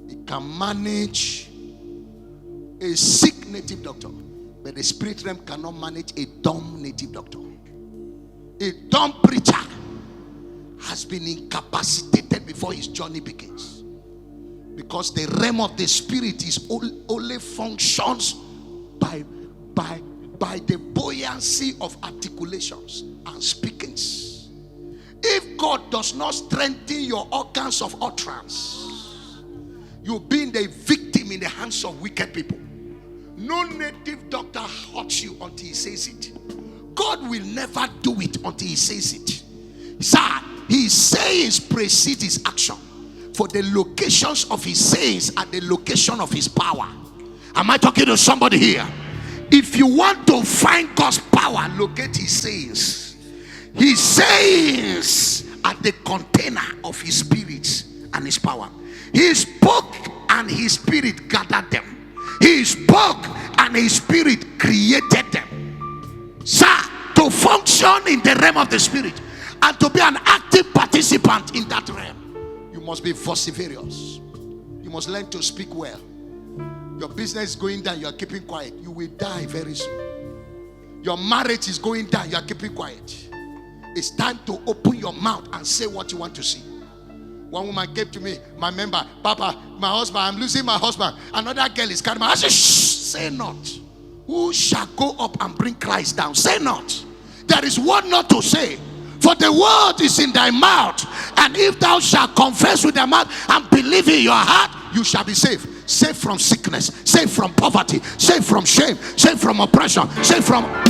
It can manage a sick native doctor. But the spirit realm cannot manage a dumb native doctor. A dumb preacher has been incapacitated before his journey begins. Because the realm of the spirit is only functions by the buoyancy of articulations and speakings. If God does not strengthen your organs of utterance, you'll be the victim in the hands of wicked people. No native doctor hurts you until he says it. God will never do it until he says it. Sir, his sayings precede his action. For the locations of his sayings are the location of his power. Am I talking to somebody here? If you want to find God's power, locate his sayings. His sayings are the container of his spirit and his power. He spoke and his spirit gathered them. He spoke and his spirit created them. Sir, to function in the realm of the spirit and to be an active participant in that realm, you must be vociferous. You must learn to speak well. Your business is going down, you are keeping quiet. You will die very soon. Your marriage is going down, you are keeping quiet. It's time to open your mouth and say what you want to see. One woman came to me, my member, Papa, my husband, I'm losing my husband. Another girl is carrying my husband. I said, shh, say not. Who shall go up and bring Christ down? Say not. There is one not to say. For the word is in thy mouth, and if thou shalt confess with thy mouth and believe in your heart, you shall be saved. Saved from sickness, saved from poverty, saved from shame, saved from oppression, saved from... I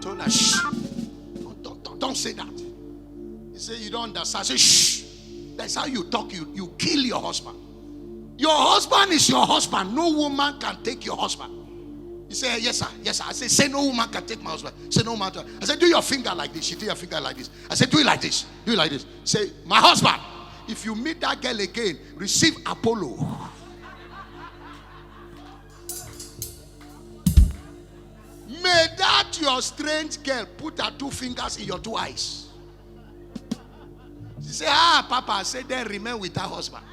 told her, shh, don't say that. He said, you don't understand. I said, shh, that's how you talk. You kill your husband. Your husband is your husband. No woman can take your husband. He said, yes sir, yes sir. I said, say no woman can take my husband. Say no woman. I said, do your finger like this. She did her finger like this. I said, do it like this. Do it like this. Say, my husband, if you meet that girl again, receive Apollo. May that your strange girl put her two fingers in your two eyes. She said, Papa. I said, then remain with her husband.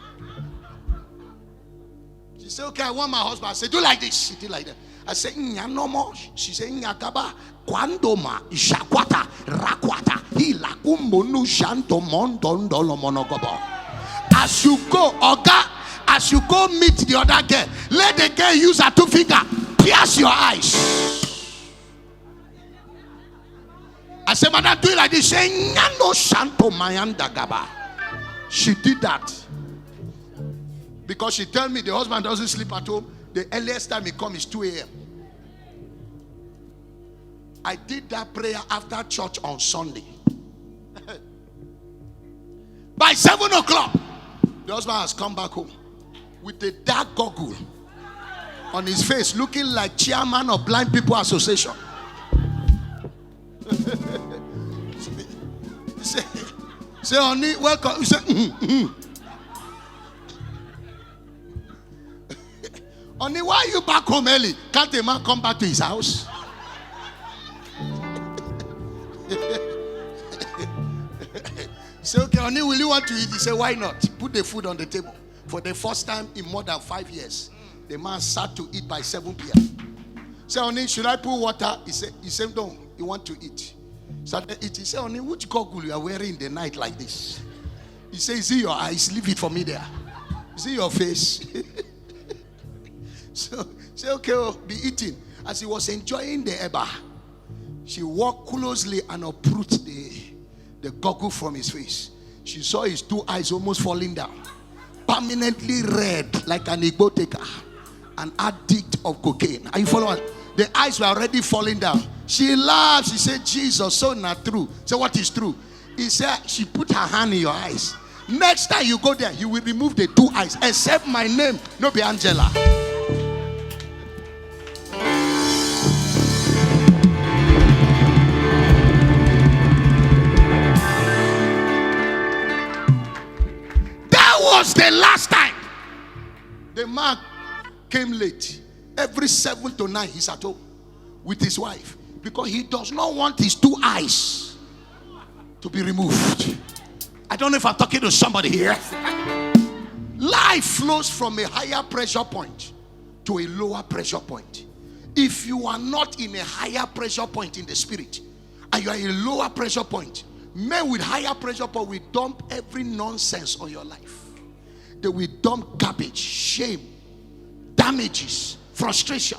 She said, okay, I want my husband. I said, do like this. She did like that. I said, no more. She said, Nyagaba, Kwandoma, Shakwata, Rakwata, Hilakumbonu Shanto Mondondolo Monogobo. As you go, Oga, as you go meet the other girl, let the girl use her two fingers, pierce your eyes. I said, Madam, do it like this. Say, Nyano Shanto Mayanda Gaba. She did that. Because she told me the husband doesn't sleep at home. The earliest time he comes is 2 a.m. I did that prayer after church on Sunday. By 7 o'clock, the husband has come back home with a dark goggle on his face, looking like chairman of Blind People Association. Say, honey, welcome. He said, Honey, why are you back home early? Can't a man come back to his house? Say, okay, honey, will you want to eat? He said, why not? Put the food on the table. For the first time in more than 5 years, the man sat to eat by 7 p.m. Say, honey, should I put water? He said, no, you want to eat. Started eating. He said, honey, which goggle you are wearing in the night like this? He said, is it your eyes? Leave it for me there. Is it your face? So, say, okay, be eating. As he was enjoying the eba, she walked closely and uprooted the goggle from his face. She saw his two eyes almost falling down, permanently red like an Igbo taker, an addict of cocaine. Are you following? The eyes were already falling down. She laughed. She said, Jesus, so not true. So what is true? He said, she put her hand in your eyes. Next time you go there, you will remove the two eyes, except my name, no be Angela. Was the last time the man came late. Every 7 to 9 he's at home with his wife, because he does not want his two eyes to be removed. I don't know if I'm talking to somebody here. Life flows from a higher pressure point to a lower pressure point. If you are not in a higher pressure point in the spirit and you are in a lower pressure point, men with higher pressure point will dump every nonsense on your life. They will dump garbage, shame, damages, frustration,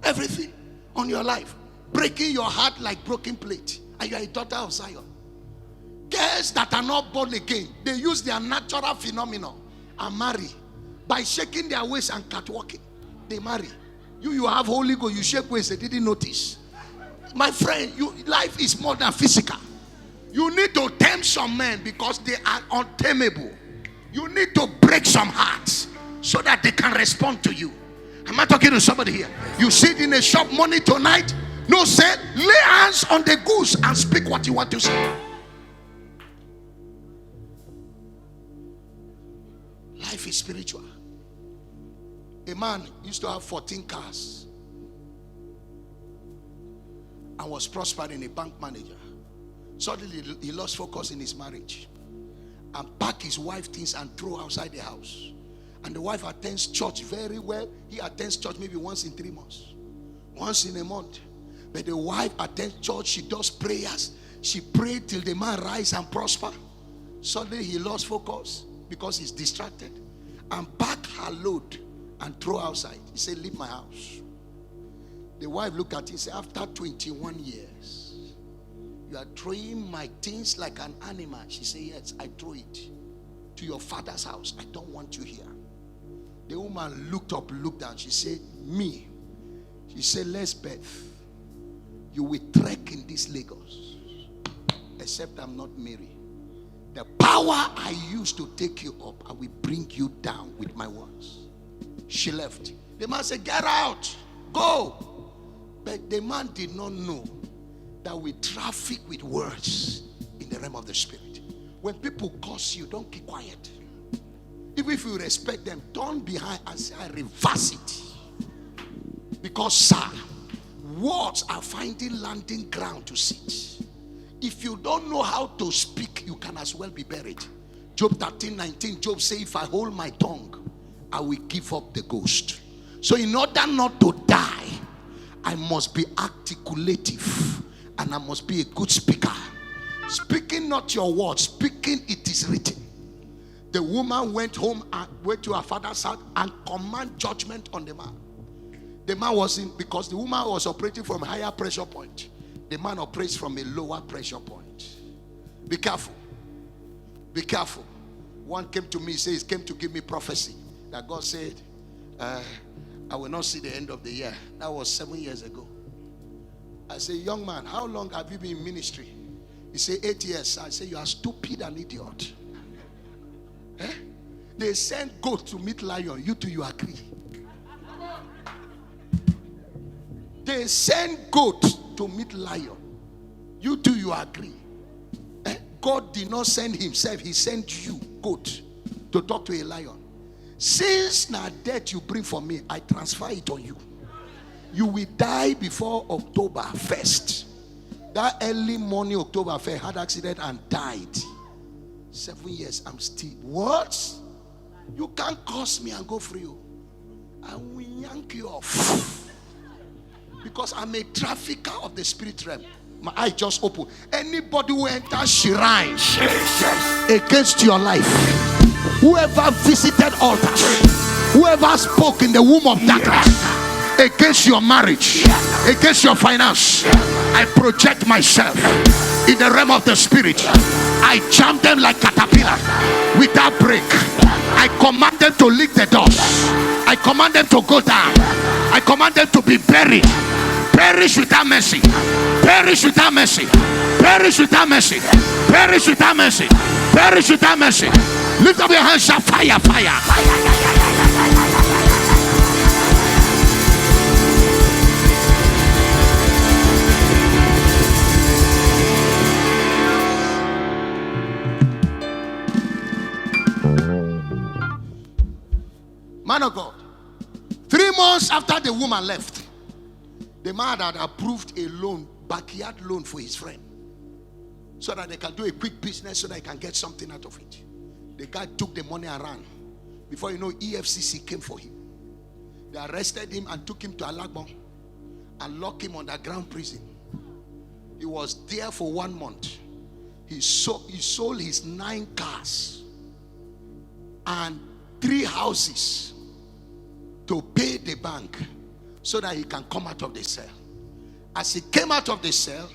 everything on your life, breaking your heart like broken plate. And you are a daughter of Zion. Girls that are not born again, they use their natural phenomenon and marry by shaking their waist and catwalking. They marry. You have Holy Ghost, you shake waist, they didn't notice. My friend, life is more than physical. You need to tame some men because they are untamable. You need to break some hearts so that they can respond to you. Am I talking to somebody here? You sit in a shop money tonight. No, say, lay hands on the goose and speak what you want to say. Life is spiritual. A man used to have 14 cars and was prospering, a bank manager. Suddenly he lost focus in his marriage and pack his wife things and throw outside the house. And the wife attends church very well. He attends church maybe once in 3 months, once in a month. But the wife attends church, she does prayers. She prayed till the man rise and prosper. Suddenly he lost focus because he's distracted and pack her load and throw outside. He said, leave my house. The wife looked at him and said, after 21 years, you are throwing my things like an animal. She said, yes, I throw it to your father's house. I don't want you here. The woman looked up, looked down. She said, me. She said, let's bet. You will trek in this Lagos. Except I'm not married. The power I used to take you up, I will bring you down with my words. She left. The man said, get out. Go. But the man did not know that we traffic with words in the realm of the spirit. When people curse you, don't keep quiet. Even if you respect them, turn behind and say, I reverse it. Because, sir, words are finding landing ground to sit. If you don't know how to speak, you can as well be buried. Job 13:19, Job says, if I hold my tongue, I will give up the ghost. So in order not to die, I must be articulative and I must be a good speaker. Speaking not your words, speaking it is written. The woman went home and went to her father's house and command judgment on the man. The man wasn't, because the woman was operating from a higher pressure point. The man operates from a lower pressure point. Be careful. Be careful. One came to me, says, came to give me prophecy that God said, I will not see the end of the year. That was 7 years ago. I said, young man, how long have you been in ministry? He said, 8 years. I said, you are stupid and idiot. Eh? They send goat to meet lion. You two, you agree. They send goat to meet lion. You two, you agree. Eh? God did not send himself. He sent you, goat, to talk to a lion. Since now death you bring for me, I transfer it on you. You will die before October 1st. That early morning, October 1st, had accident and died. 7 years, I'm still. What? You can't curse me and go free. I will yank you off. Because I'm a trafficker of the spirit realm. My eye just open. Anybody who enters shrine against your life, whoever visited altars, whoever spoke in the womb of darkness against your marriage, against your finance, I project myself in the realm of the spirit. I jam them like caterpillar without break. I command them to lick the dust. I command them to go down. I command them to be buried. Perish without mercy. Perish without mercy. Perish without mercy. Perish without mercy. Perish without mercy. Lift up your hands, shout fire, fire. Man of God, 3 months after the woman left, the man had approved a loan, backyard loan for his friend, so that they can do a quick business, so that they can get something out of it. The guy took the money and ran. Before you know, EFCC came for him. They arrested him and took him to Alagbon and locked him underground prison. He was there for 1 month. He sold his 9 cars and 3 houses to pay the bank so that he can come out of the cell. As he came out of the cell,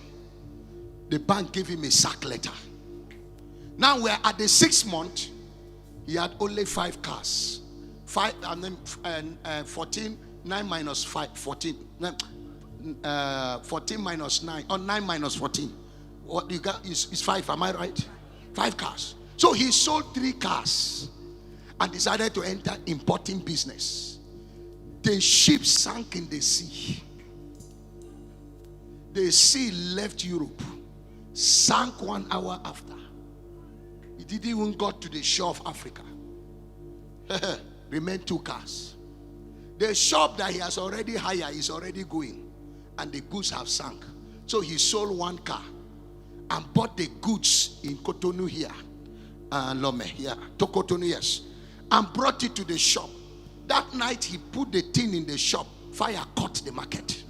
the bank gave him a sack letter Now we're at the 6th month. He had only 5 cars. 5 and then 14, 9 minus 5, 14. 14 minus 9, or 9 minus 14. What you got is 5, am I right? 5 cars. So he sold 3 cars and decided to enter importing business. The ship sank in the sea. The sea left Europe, sank 1 hour after. It didn't even go to the shore of Africa. Remained 2 cars. The shop that he has already hired is already going, and the goods have sunk. So he sold 1 car and bought the goods in Cotonou here, Lome here, to Cotonou, yes, and brought it to the shop. That night he put the tin in the shop. Fire caught the market,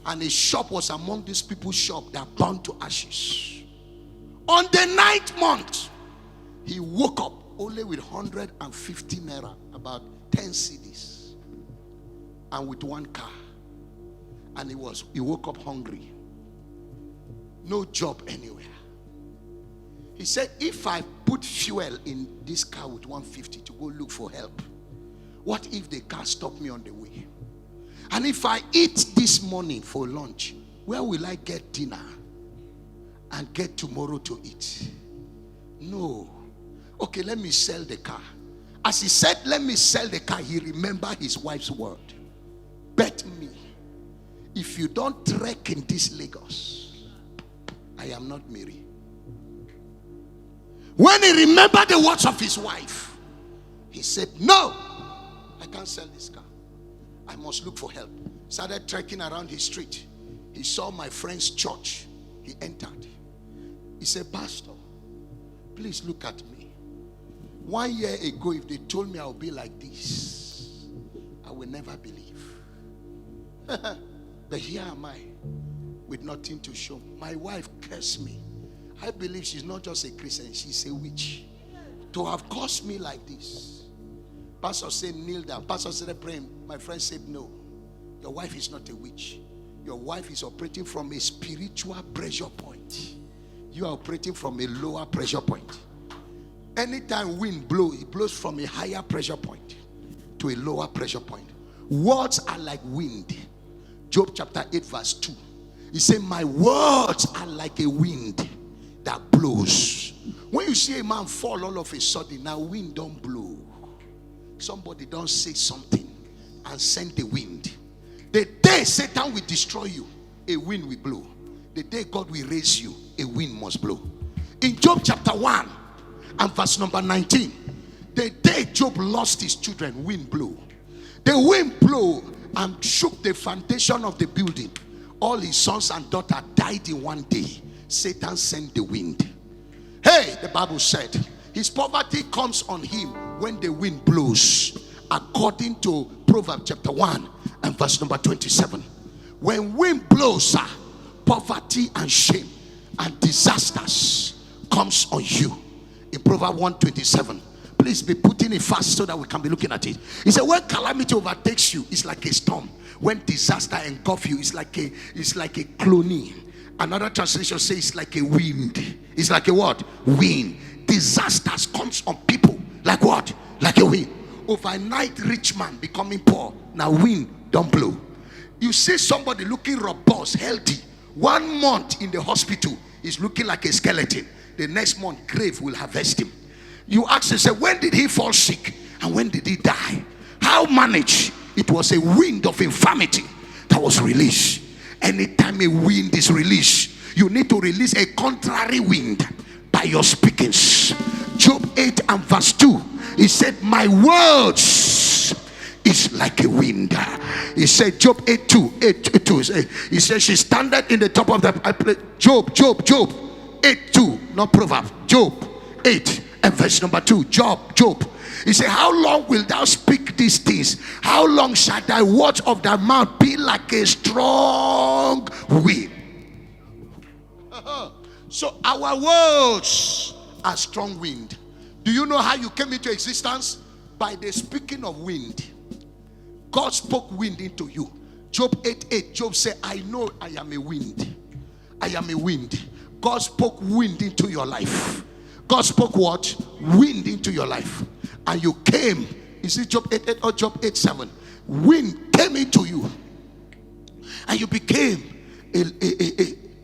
and his shop was among these people's shop that burned to ashes. On the 9th month, he woke up only with 150 naira, about 10 cedis, and with 1 car. And he woke up hungry. No job anywhere. He said, if I put fuel in this car with 150 to go look for help, what if the car stop me on the way? And if I eat this morning for lunch, where will I get dinner and get tomorrow to eat? No. Okay, let me sell the car. As he said, let me sell the car, he remembered his wife's word. Bet me, if you don't trek in this Lagos, I am not married. When he remembered the words of his wife, he said, no, I can't sell this car. I must look for help. Started trekking around his street. He saw my friend's church. He entered. He said, Pastor, please look at me. 1 year ago, if they told me I would be like this, I will never believe. But here am I, with nothing to show. My wife cursed me. I believe she's not just a Christian, she's a witch. To have cursed me like this. Pastor said, kneel down. Pastor said, praying. My friend said, no. Your wife is not a witch. Your wife is operating from a spiritual pressure point. You are operating from a lower pressure point. Anytime wind blows, it blows from a higher pressure point to a lower pressure point. Words are like wind. Job chapter 8 verse 2. He said, my words are like a wind that blows. When you see a man fall all of a sudden, now wind don't blow. Somebody don't say something and send the wind. The day Satan will destroy you, a wind will blow. The day God will raise you, a wind must blow. In Job chapter 1 and verse number 19, the day Job lost his children, wind blew. The wind blew and shook the foundation of the building. All his sons and daughters died in one day. Satan sent the wind. Hey, the Bible said, his poverty comes on him when the wind blows, according to Proverbs chapter 1 and verse number 27. When wind blows, poverty and shame and disasters comes on you. In Proverbs 1:27, please be putting it fast so that we can be looking at it. He said, when calamity overtakes you, it's like a storm. When disaster engulfs you, it's like a cloning. Another translation says it's like a wind. It's like a what? Wind. Disasters comes on people like what? Like a wind. Overnight, rich man becoming poor. Now wind don't blow. You see somebody looking robust, healthy. 1 month in the hospital is looking like a skeleton. The next month, grave will harvest him. You ask yourself, when did he fall sick? And when did he die? How managed? It was a wind of infirmity that was released. Anytime a wind is released, you need to release a contrary wind by your speakings. Job 8 and verse 2, he said, my words is like a wind. He said, Job 8:2. He said, she standeth in the top of the Job 8:2, not Proverbs. Job 8 and verse number 2. Job. He said, how long will thou speak these things? How long shall thy words of thy mouth be like a strong wind? So our words are strong wind. Do you know how you came into existence? By the speaking of wind. God spoke wind into you. Job 8:8. Job said, I know I am a wind. I am a wind. God spoke wind into your life. God spoke what? Wind into your life. And you came. Is it Job 8:8 or Job 8:7? Wind came into you. And you became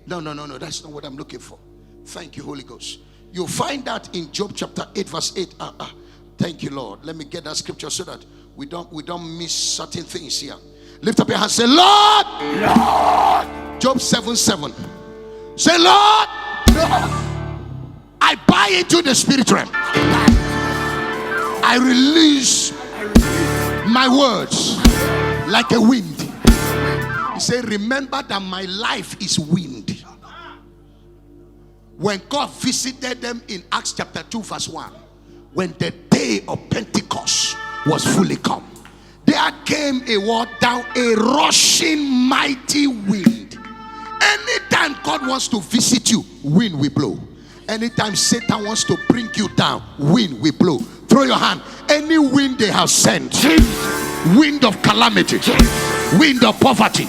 No. That's not what I'm looking for. Thank you, Holy Ghost. You'll find that in Job chapter 8, verse 8. Thank you, Lord. Let me get that scripture so that we don't miss certain things here. Lift up your hands. Say, Lord. Lord. Job 7:7. Say, Lord. Lord. I buy into the spirit realm. I release my words like a wind. He said, remember that my life is wind. When God visited them in Acts chapter 2 verse 1, when the day of Pentecost was fully come, there came a word down, a rushing mighty wind. Anytime God wants to visit you, wind will blow. Anytime Satan wants to bring you down, wind will blow. Throw your hand. Any wind they have sent, wind of calamity, wind of poverty,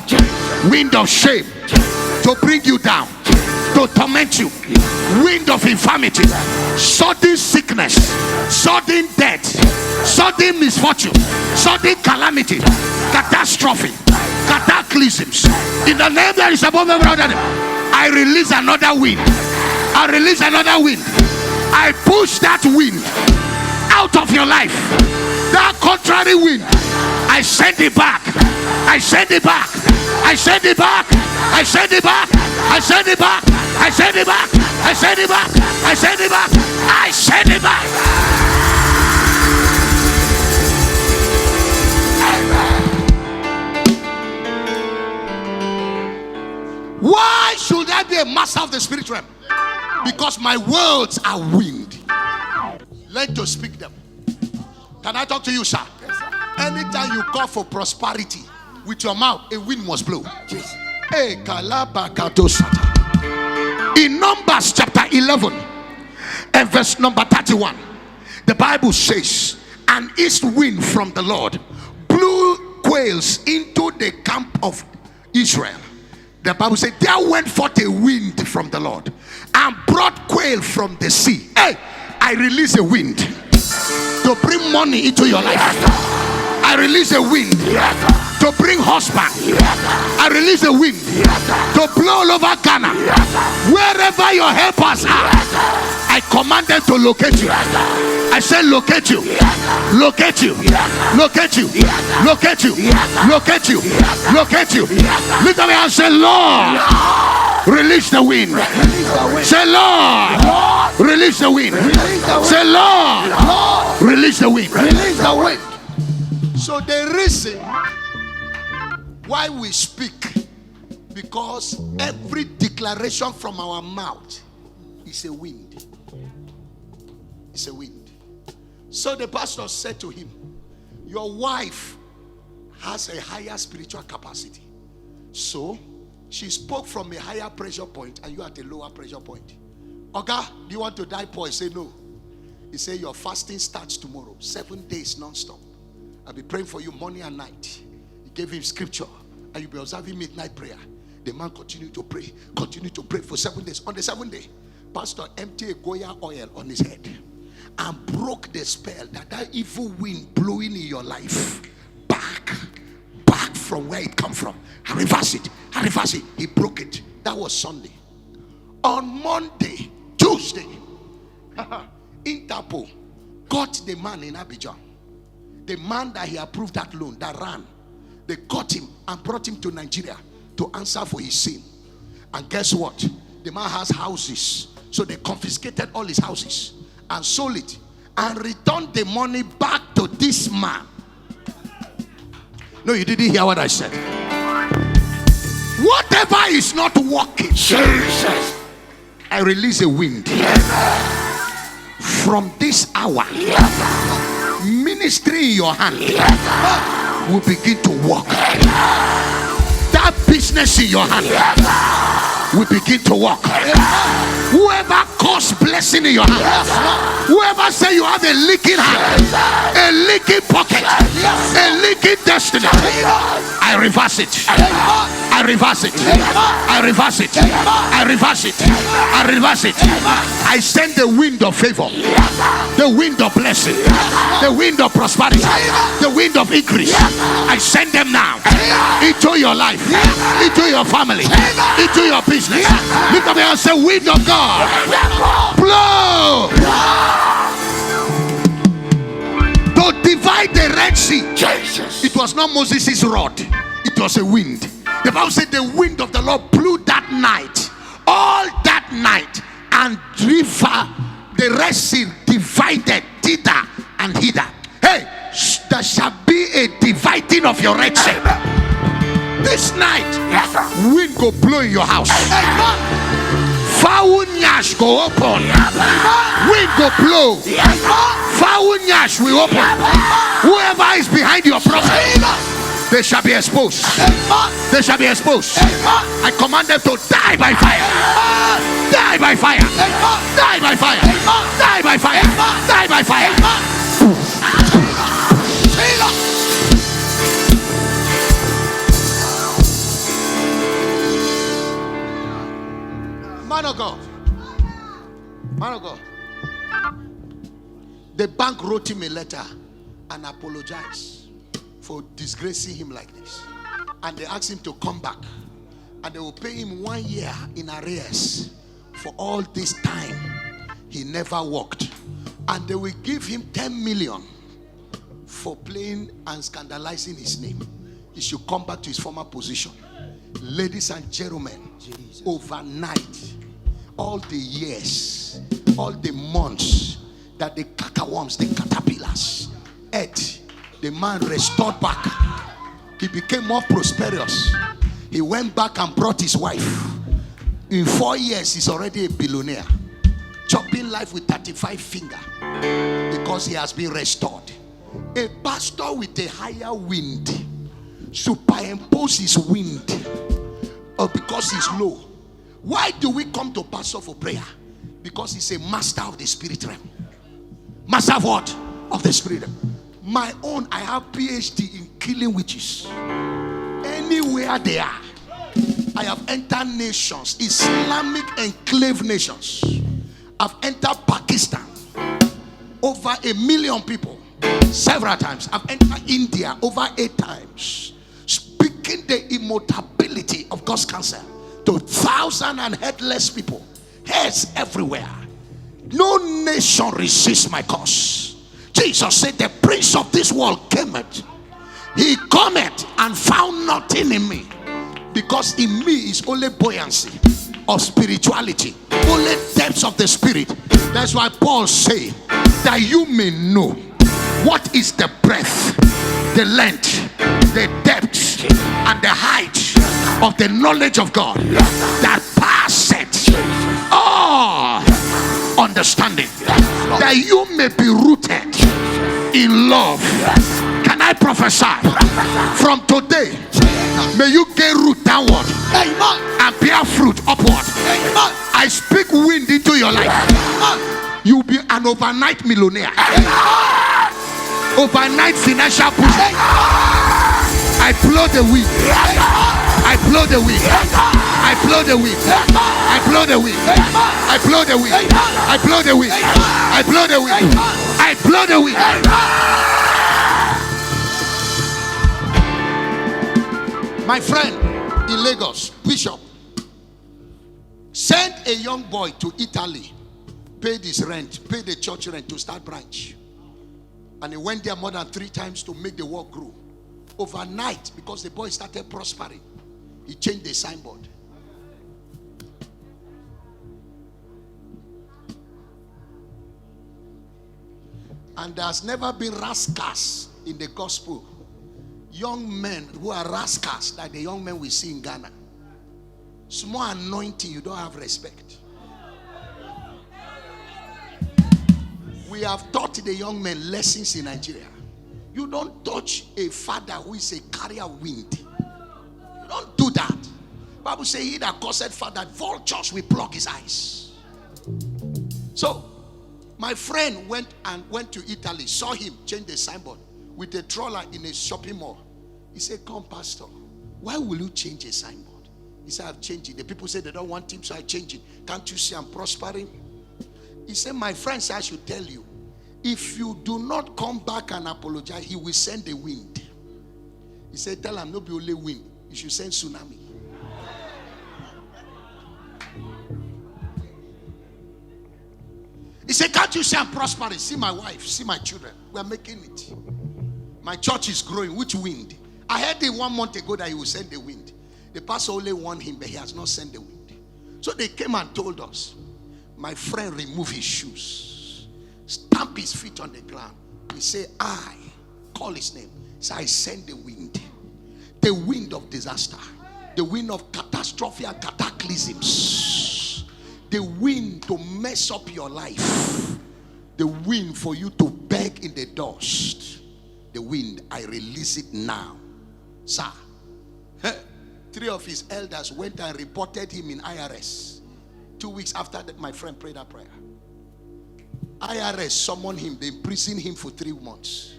wind of shame, to bring you down, to torment you, wind of infirmity, sudden sickness, sudden death, sudden misfortune, sudden calamity, catastrophe, cataclysms. In the name that is above every other name, I release another wind. I release another wind. I push that wind out of your life. That contrary wind, I send it back. I send it back. I send it back. I send it back. I send it back. I send it back. I send it back. I send it back. I send it back. Why should I be a master of the spirit realm? Because my words are wind. Learn to speak them. Can I talk to you, sir? Yes, sir. Anytime you call for prosperity with your mouth, a wind must blow. Yes. In Numbers chapter 11 and verse number 31, the Bible says, an east wind from the Lord blew quails into the camp of Israel. The Bible said, there went forth a wind from the Lord and brought quail from the sea. Hey, I release a wind to bring money into your life. I release a wind to bring husband. I release a wind to blow all over Ghana. Wherever your helpers are, I command them to locate you. I say locate you. Locate you. Locate you. Locate you. Locate you. Locate you. Lift up your hand and say, Lord, release the wind. Say, Lord, release the wind. Say, Lord, release the wind. Release the wind. So the reason why we speak, because every declaration from our mouth is a wind. It's a wind. So the pastor said to him, your wife has a higher spiritual capacity. So she spoke from a higher pressure point and you at a lower pressure point. Oga, do you want to die poor? He said no. He said your fasting starts tomorrow, 7 days non-stop. I'll be praying for you morning and night. He gave him scripture and you'll be observing midnight prayer. The man continued to pray for 7 days. On the 7th day, pastor emptied a Goya oil on his head and broke the spell that evil wind blowing in your life back from where it come from. I reverse it. He broke it. That was Sunday. On Monday, Tuesday, Interpol caught the man in Abidjan. The man that he approved that loan, that ran, they caught him and brought him to Nigeria to answer for his sin. And guess what? The man has houses. So they confiscated all his houses and sold it and returned the money back to this man. No, you didn't hear what I said. Whatever is not working, Jesus, I release a wind. From this hour, ministry in your hand will begin to work. That business in your hand will begin to work. Whoever caused blessing in your hand, whoever say you have a leaking hand, a leaking pocket, a leaking destiny, I reverse it. I reverse it. I reverse it. I reverse it. I reverse it. I send the wind of favor, the wind of blessing, the wind of prosperity, the wind of increase. I send them now into your life, into your family, into your business. Lift up your hands and say, wind of God, blow to divide the Red Sea. Jesus. It was not Moses' rod, it was a wind. The Bible said the wind of the Lord blew that night, all that night, and the Red Sea divided thither and hither. Hey, there shall be a dividing of your Red Sea this night. Yes, sir. Wind go blow in your house. Foul nyash go open. Wind go blow. Foul nyash will open. Whoever is behind your prophet, they shall be exposed. They shall be exposed. I command them to die by fire. Die by fire. Die by fire. Die by fire. Die by fire. Man of God. Man of God. The bank wrote him a letter and apologized for disgracing him like this, and they asked him to come back, and they will pay him 1 year in arrears for all this time he never worked, and they will give him 10 million for playing and scandalizing his name. He should come back to his former position. Ladies and gentlemen, Jesus. Overnight, all the years, all the months that the cacaworms, the caterpillars ate, the man restored back. He became more prosperous. He went back and brought his wife. In 4 years, he's already a billionaire, chopping life with 35 fingers because he has been restored. A pastor with a higher wind superimpose his wind, or because he's low. Why do we come to pastor for prayer? Because he's a master of the spirit realm. Master of what? Of the spirit realm. My own, I have PhD in killing witches. Anywhere they are, I have entered nations, Islamic enclave nations. I've entered Pakistan, over 1 million people, several times. I've entered India over 8 times, speaking the immutability of God's counsel to thousands and headless people, heads everywhere. No nation resists my cause. Jesus said, the prince of this world cometh. He cometh and found nothing in me, because in me is only buoyancy of spirituality, only depths of the spirit. That's why Paul said, that you may know what is the breadth, the length, the depth, and the height of the knowledge of God, that passeth all understanding, that you may be rooted in love. Can I prophesy from today? May you get root downward and bear fruit upward. I speak wind into your life. You'll be an overnight millionaire, overnight financial push. I blow the wind. I blow the wind. I blow the wind. I blow the wind. I blow the wind. I blow the wind. I blow the wind. I blow the wind. My friend in Lagos, Bishop, sent a young boy to Italy, paid his rent, paid the church rent to start branch. And he went there more than 3 times to make the work grow. Overnight, because the boy started prospering, he changed the signboard. And there's never been rascals in the gospel. Young men who are rascals like the young men we see in Ghana. Small anointing, you don't have respect. We have taught the young men lessons in Nigeria. You don't touch a father who is a carrier of wind. You don't do that. Bible says, he that causeth father, vultures will pluck his eyes. So my friend went to Italy, saw him change the signboard with a trawler in a shopping mall. He said, come, pastor, why will you change a signboard? He said, I've changed it. The people say they don't want him, so I change it. Can't you see I'm prospering? He said, my friend said I should tell you, if you do not come back and apologize, he will send the wind. He said, tell him, no be only wind. You should send tsunami. He said, can't you see I'm prospering? See my wife, see my children. We're making it. My church is growing. Which wind? I heard it 1 month ago that he will send the wind. The pastor only warned him, but he has not sent the wind. So they came and told us. My friend removed his shoes, stamp his feet on the ground. He said, I call his name. So I send the wind of disaster, the wind of catastrophe and cataclysms, the wind to mess up your life, the wind for you to beg in the dust. The wind, I release it now, sir. 3 of his elders went and reported him in IRS. 2 weeks after that, my friend prayed that prayer. IRS summoned him. They imprisoned him for 3 months.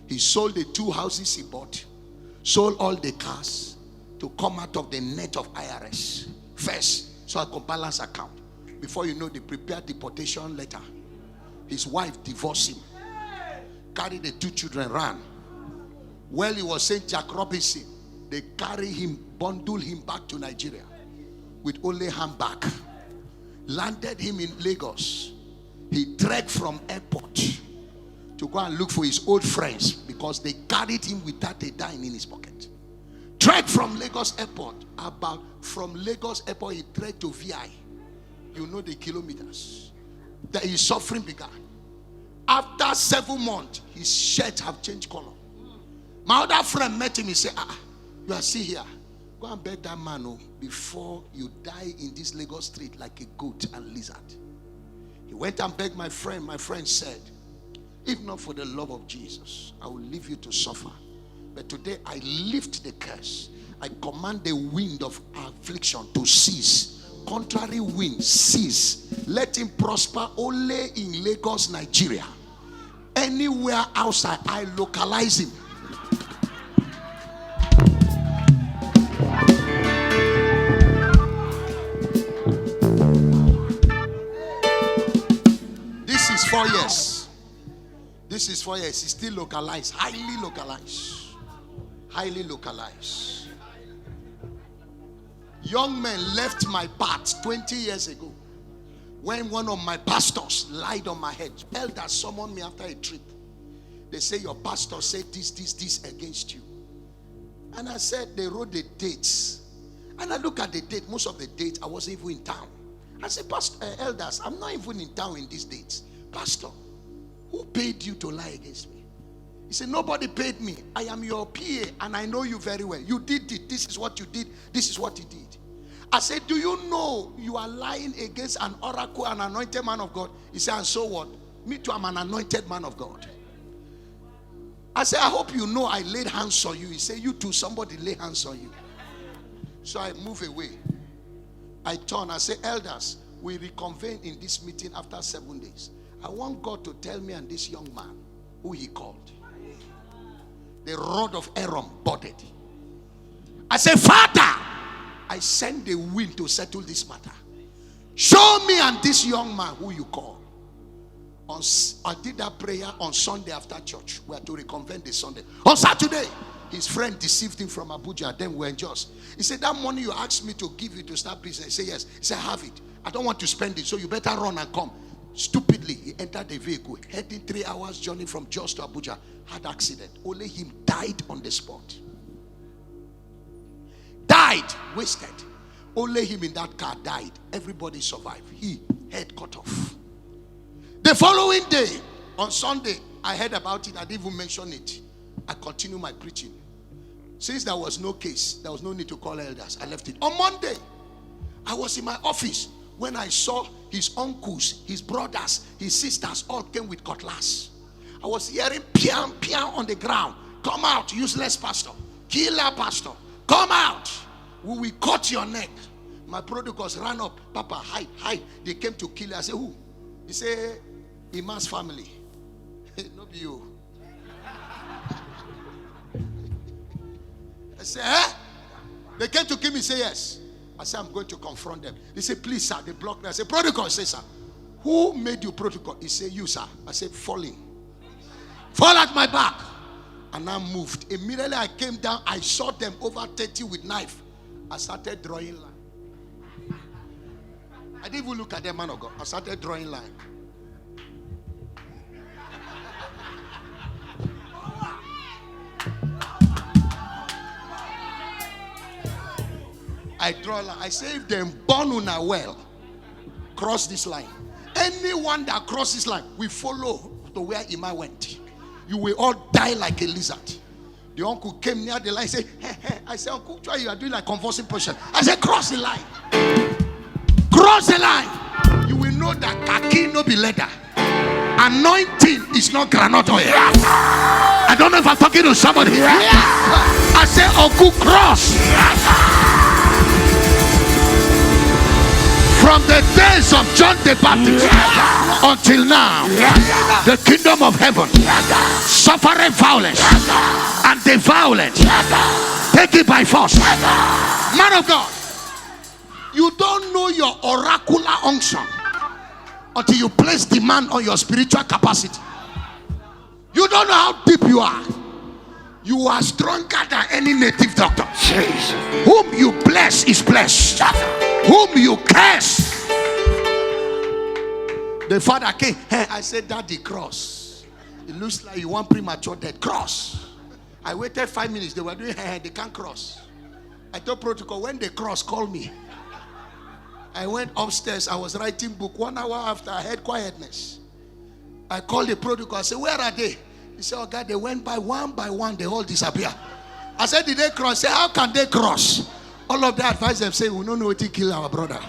He sold the 2 houses he bought, sold all the cars to come out of the net of IRS first, so I could balance account. Before you know, they prepared deportation letter. His wife divorced him, carried the 2 children, ran. While he was saying Jack Robinson, they carry him, bundle him back to Nigeria with only handbag. Landed him in Lagos. He trekked from airport to go and look for his old friends because they carried him without a dime in his pocket. Trekked from Lagos airport. From Lagos airport, he trekked to VI. You know the kilometers. That his suffering began. After 7 months, his shirts have changed color. My other friend met him. He said, you are still here. Go and beg that man before you die in this Lagos street like a goat and lizard. He went and begged my friend. My friend said, if not for the love of Jesus, I will leave you to suffer. But today I lift the curse. I command the wind of affliction to cease. Contrary wind, cease. Let him prosper only in Lagos, Nigeria. Anywhere outside, I localize him. This is 4 years. This is 4 years. It's still localized. Highly localized. Highly localized. Young men left my path 20 years ago when one of my pastors lied on my head. Elders summoned me after a trip. They say your pastor said this against you. And I said they wrote the dates. And I look at the date. Most of the dates I wasn't even in town. I said, Pastor, elders, I'm not even in town in these dates. Pastor, who paid you to lie against me? He said, nobody paid me. I am your PA and I know you very well. You did it. This is what you did. This is what he did. I said, do you know you are lying against an oracle, an anointed man of God? He said, and so what? Me too, I'm an anointed man of God. I said, I hope you know I laid hands on you. He said, you too, somebody lay hands on you. So I move away. I turn. I say, elders, we reconvene in this meeting after 7 days. I want God to tell me and this young man who he called. The rod of Aaron budded. I say, Father, I send the wind to settle this matter. Show me and this young man who you call. I did that prayer on Sunday after church. We had to reconvene this Sunday. On Saturday, his friend deceived him from Abuja. Then we were just. He said, that money you asked me to give you to start business. He said, yes. He said, have it. I don't want to spend it, so you better run and come. Stupidly, he entered the vehicle, heading 3 hours journey from Jos to Abuja. Had accident. Only him died on the spot. Died, wasted. Only him in that car died. Everybody survived. He, head cut off. The following day, on Sunday, I heard about it. I didn't even mention it. I continued my preaching. Since there was no case, there was no need to call elders. I left it. On Monday, I was in my office when I saw his uncles, his brothers, his sisters all came with cutlass. I was hearing pian pian on the ground. Come out, useless pastor. Killer pastor. Come out. We will cut your neck. My prodigals ran up. Papa, hide, hide. They came to kill you. I said, who? He say, Ima's family. Not you. I say, eh? They came to kill me, say yes. I said, I'm going to confront them. They say, please, sir. They blocked me. I said, protocol. I say, sir. Who made you protocol? He said, you, sir. I said, falling. Fall at my back. And I moved. Immediately I came down. I saw them over 30 with knife. I started drawing line. I didn't even look at them, man of God. I started drawing line. I draw a line. I say, if them born una well, cross this line. Anyone that crosses this line, we follow to where Ima went. You will all die like a lizard. The uncle came near the line and said, hey, hey. I said, Uncle, try, you are doing like convulsing position. I said, cross the line. Cross the line. You will know that kaki no be leather. Anointing is not granite oil. I don't know if I'm talking to somebody. I said, Uncle, cross. From the days of John the Baptist until now, the kingdom of heaven suffering violence, and the violent take it by force. Man of God, you don't know your oracular unction until you place demand on your spiritual capacity. You don't know how deep you are. You are stronger than any native doctor. Jesus. Whom you bless is blessed. Whom you curse. The father came. Hey, I said, Daddy, cross. It looks like you want premature death. Cross. I waited 5 minutes. They were doing, hey, they can't cross. I told protocol, when they cross, call me. I went upstairs. I was writing book. 1 hour after, I had quietness. I called the protocol. I said, where are they? He said, oh God, they went by one, they all disappear. I said, did they cross? He said, how can they cross? All of them advise them, say, we don't know what to kill our brother.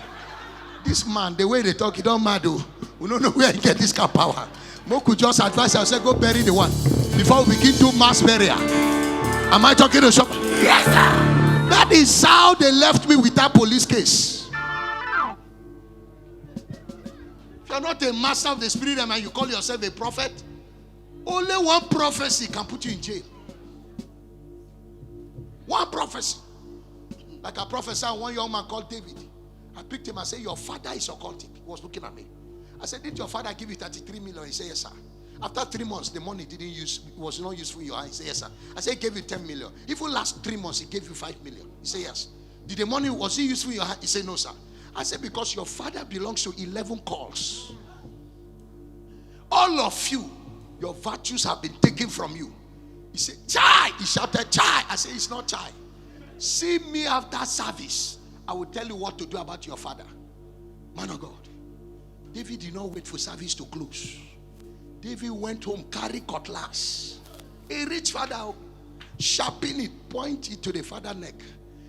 This man, the way they talk, he don't matter. We don't know where he get this kind of power. Moku just advise us, say, go bury the one. Before we begin to mass burial. Am I talking to someone? Yes, sir. That is how they left me with that police case. If you're not a master of the spirit and you call yourself a prophet, only one prophecy can put you in jail. One prophecy. Like I prophesied, one young man called David. I picked him and said, your father is occultic. He was looking at me. I said, did your father give you 33 million? He said, yes, sir. After 3 months, the money was not useful in your hand. He said, yes, sir. I said, he gave you 10 million. Even last 3 months, he gave you 5 million. He said, yes. Did the money, was it useful in your hand? He said, no, sir. I said, because your father belongs to 11 calls. All of you, your virtues have been taken from you. He said, chai. He shouted, chai. I said, it's not chai. See me after service. I will tell you what to do about your father. Man of God. David did not wait for service to close. David went home, carry cutlass. A rich father, sharpen it, point it to the father's neck.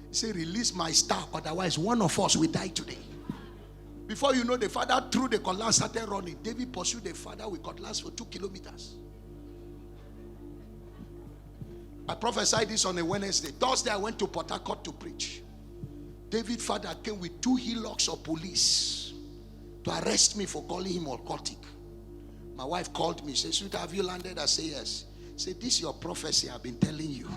He said, release my star, otherwise one of us will die today. Before you know, the father threw the cutlass, started running. David pursued the father with cutlass for 2 kilometers. I prophesied this on a Wednesday. Thursday, I went to Port Harcourt to preach. David's father came with 2 hillocks of police to arrest me for calling him occultic. My wife called me. She said, sweetheart, have you landed? I said, yes. She said, this is your prophecy I've been telling you.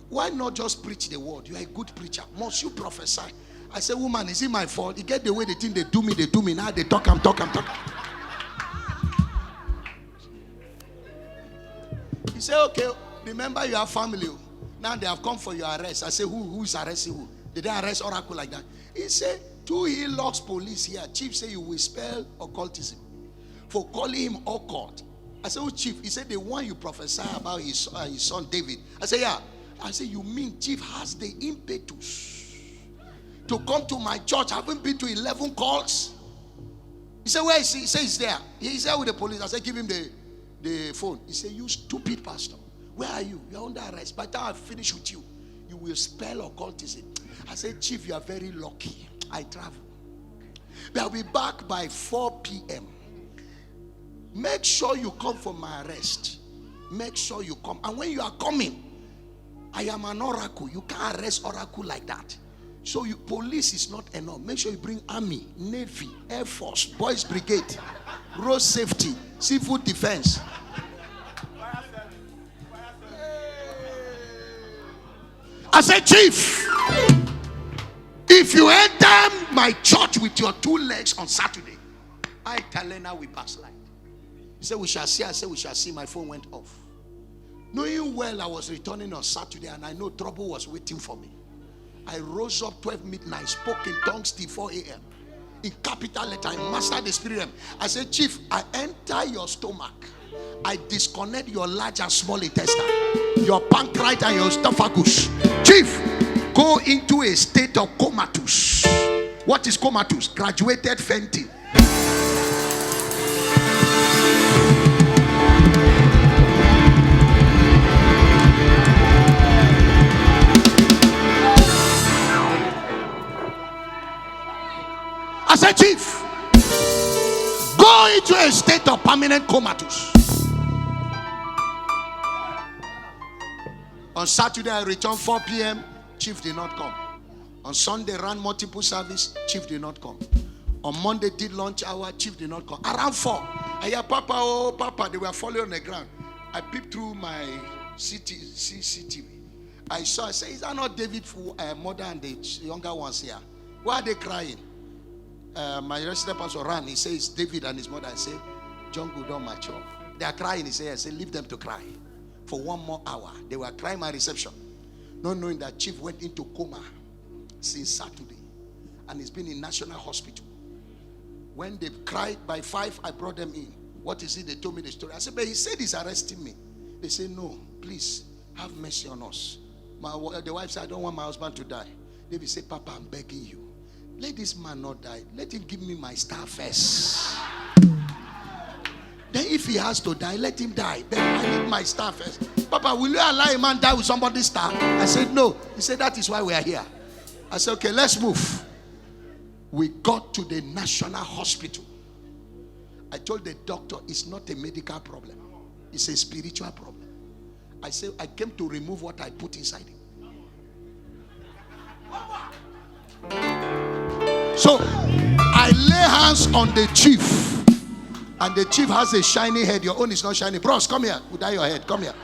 Why not just preach the word? You are a good preacher. Must you prophesy? I said, woman, is it my fault? You get the way they think they do me. Now they talk, I'm talking. He said, okay, remember you have family. Now they have come for your arrest. I said, who is arresting who? Did they arrest Oracle like that? He said, 2 hillocks police here. Chief said you will spell occultism for calling him occult. I said, oh, chief. He said, the one you prophesy about his son David. I said, yeah. I said, you mean chief has the impetus to come to my church? I haven't been to 11 calls. He said, where is he? He said, he's there. He's there with the police. I said, give him the phone. He said, you stupid pastor. Where are you? You're under arrest. By the time I finish with you, you will spell occultism. I said, chief, you are very lucky. I travel. But I'll be back by 4 p.m. Make sure you come for my arrest. Make sure you come. And when you are coming, I am an oracle. You can't arrest oracle like that. So police is not enough. Make sure you bring army, navy, air force, boys brigade, road safety, civil defense. I said, chief, if you enter my church with your 2 legs on Saturday, Talena will backslide. He said, we shall see. I said, we shall see. My phone went off. Knowing well I was returning on Saturday and I know trouble was waiting for me. I rose up 12 midnight, spoke in tongues till 4 a.m. In capital letter, I mastered the spirit realm. I said, chief, I enter your stomach. I disconnect your large and small intestine, your pancreas and your esophagus. Chief, go into a state of comatose. What is comatose? Graduated fainting. I said, chief, go into a state of permanent comatose. On Saturday, I returned 4 p.m. Chief did not come. On Sunday, ran multiple service. Chief did not come. On Monday, did lunch hour. Chief did not come. Around 4, I hear, Papa, oh, Papa, they were falling on the ground. I peeped through my CCTV. I said, is that not David's mother and the younger ones here? Why are they crying? My resident pastor ran. He says, David and his mother. I say, John good don't mature. They are crying. He says, leave them to cry. For 1 more hour, they were crying my reception, not knowing that chief went into coma since Saturday and he's been in National Hospital. When they cried by 5, I brought them in. What is it? They told me the story. I said, but he said he's arresting me. They said, no, please have mercy on us. The wife said, I don't want my husband to die. David said, Papa, I'm begging you, let this man not die. Let him give me my star first. Then if he has to die, let him die. Then I need my star first. Papa, will you allow a man die with somebody's star? I said, no. He said, that is why we are here. I said, okay, let's move. We got to the National Hospital. I told the doctor, it's not a medical problem. It's a spiritual problem. I said, I came to remove what I put inside him. So, I lay hands on the chief. And the chief has a shiny head. Your own is not shiny. Bros, come here. We'll dye your head. Come here.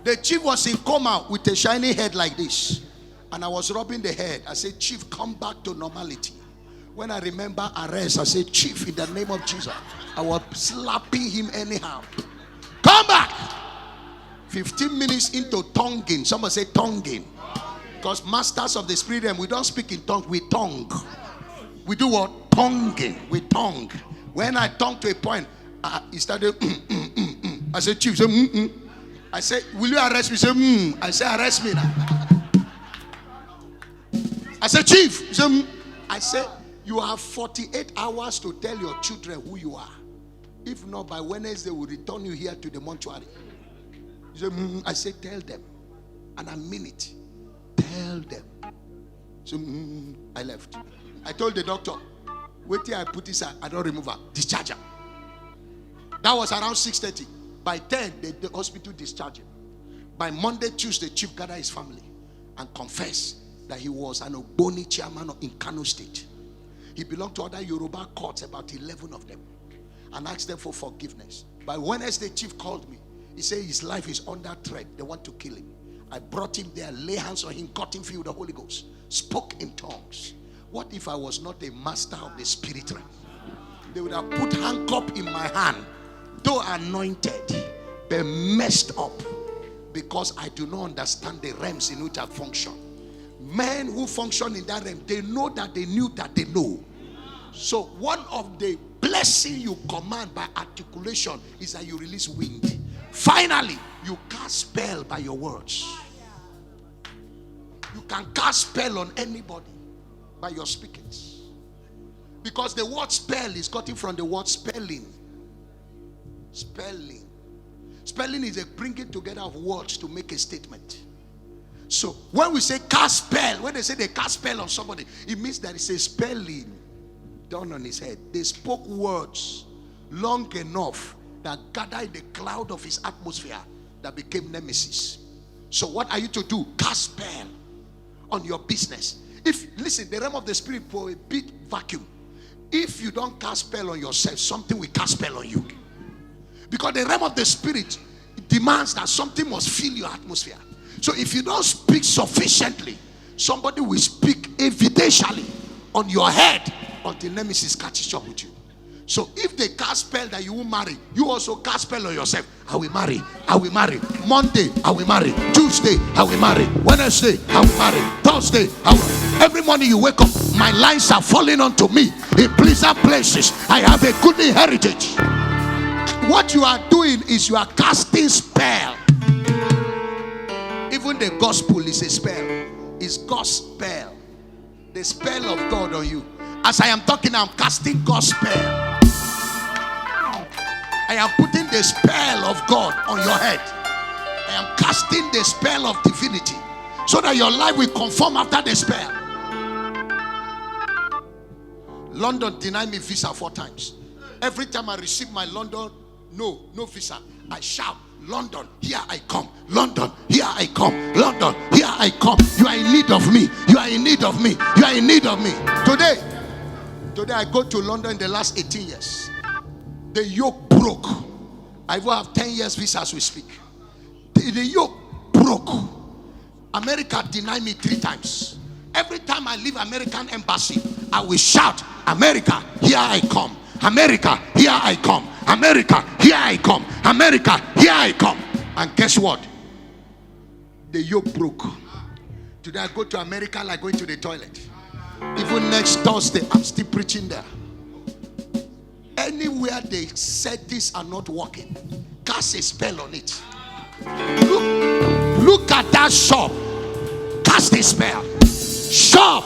The chief was in coma with a shiny head like this. And I was rubbing the head. I said, Chief, come back to normality. When I remember arrest, I said, Chief, in the name of Jesus. I was slapping him anyhow. Come back. 15 minutes into tonguing. Somebody say tonguing. Because masters of the spirit realm, we don't speak in tongues, we tongue. We do what? Tonguing. We tongue. When I tongue to a point, he started. I said, Chief, say, I said, will you arrest me? He said, I said, arrest me now. I said, Chief. He said, I said, you have 48 hours to tell your children who you are. If not, by Wednesday, we'll return you here to the mortuary. He said, I said, tell them. And I mean it. Tell them. So I left. I told the doctor, wait till I put this, I don't remove her. Discharge her. That was around 6:30. By 10, the hospital discharged him. By Monday, Tuesday, Chief gathered his family and confessed that he was an Ogboni chairman in Kano State. He belonged to other Yoruba courts, about 11 of them, and asked them for forgiveness. By Wednesday, Chief called me. He said his life is under threat. They want to kill him. I brought him there, lay hands on him, got him filled with the Holy Ghost, spoke in tongues. What if I was not a master of the spirit realm? They would have put handcuff in my hand, though anointed, but messed up, because I do not understand the realms in which I function. Men who function in that realm, they know that they knew that they know. So one of the blessing you command by articulation is that you release wind. Finally, you cast spell by your words. You can cast spell on anybody by your speakings, because the word spell is gotten from the word spelling. Spelling is a bringing together of words to make a statement. So when we say cast spell, when they say they cast spell on somebody, it means that it's a spelling done on his head. They spoke words long enough that gathered in the cloud of his atmosphere that became nemesis. So what are you to do? Cast spell on your business. Listen, the realm of the spirit for a big vacuum. If you don't cast spell on yourself, something will cast spell on you. Because the realm of the spirit demands that something must fill your atmosphere. So if you don't speak sufficiently, somebody will speak evidentially on your head until nemesis catches up with you. So if they cast spell that you will marry, you also cast spell on yourself. I will marry. I will marry. Monday, I will marry. Tuesday, I will marry. Wednesday, I will marry. Thursday, I will. Every morning you wake up, my lines are falling onto me in pleasant places. I have a good heritage. What you are doing is you are casting spell. Even the gospel is a spell. It's God's spell. The spell of God on you. As I am talking, I'm casting God's spell. I am putting the spell of God on your head. I am casting the spell of divinity so that your life will conform after the spell. London denied me visa 4 times. Every time I receive my London, no visa, I shout, London, here I come. London, here I come. London, here I come. You are in need of me. You are in need of me. You are in need of me. Today I go to London in the last 18 years. The yoke broke. I will have 10 years visa as we speak. The yoke broke. America denied me 3 times. Every time I leave American embassy, I will shout, America, here I come. America, here I come. America, here I come. America, here I come. And guess what? The yoke broke. Today I go to America like going to the toilet. Even next Thursday, I'm still preaching there. Anywhere they said these are not working, cast a spell on it. Look at that shop. Cast a spell. Shop,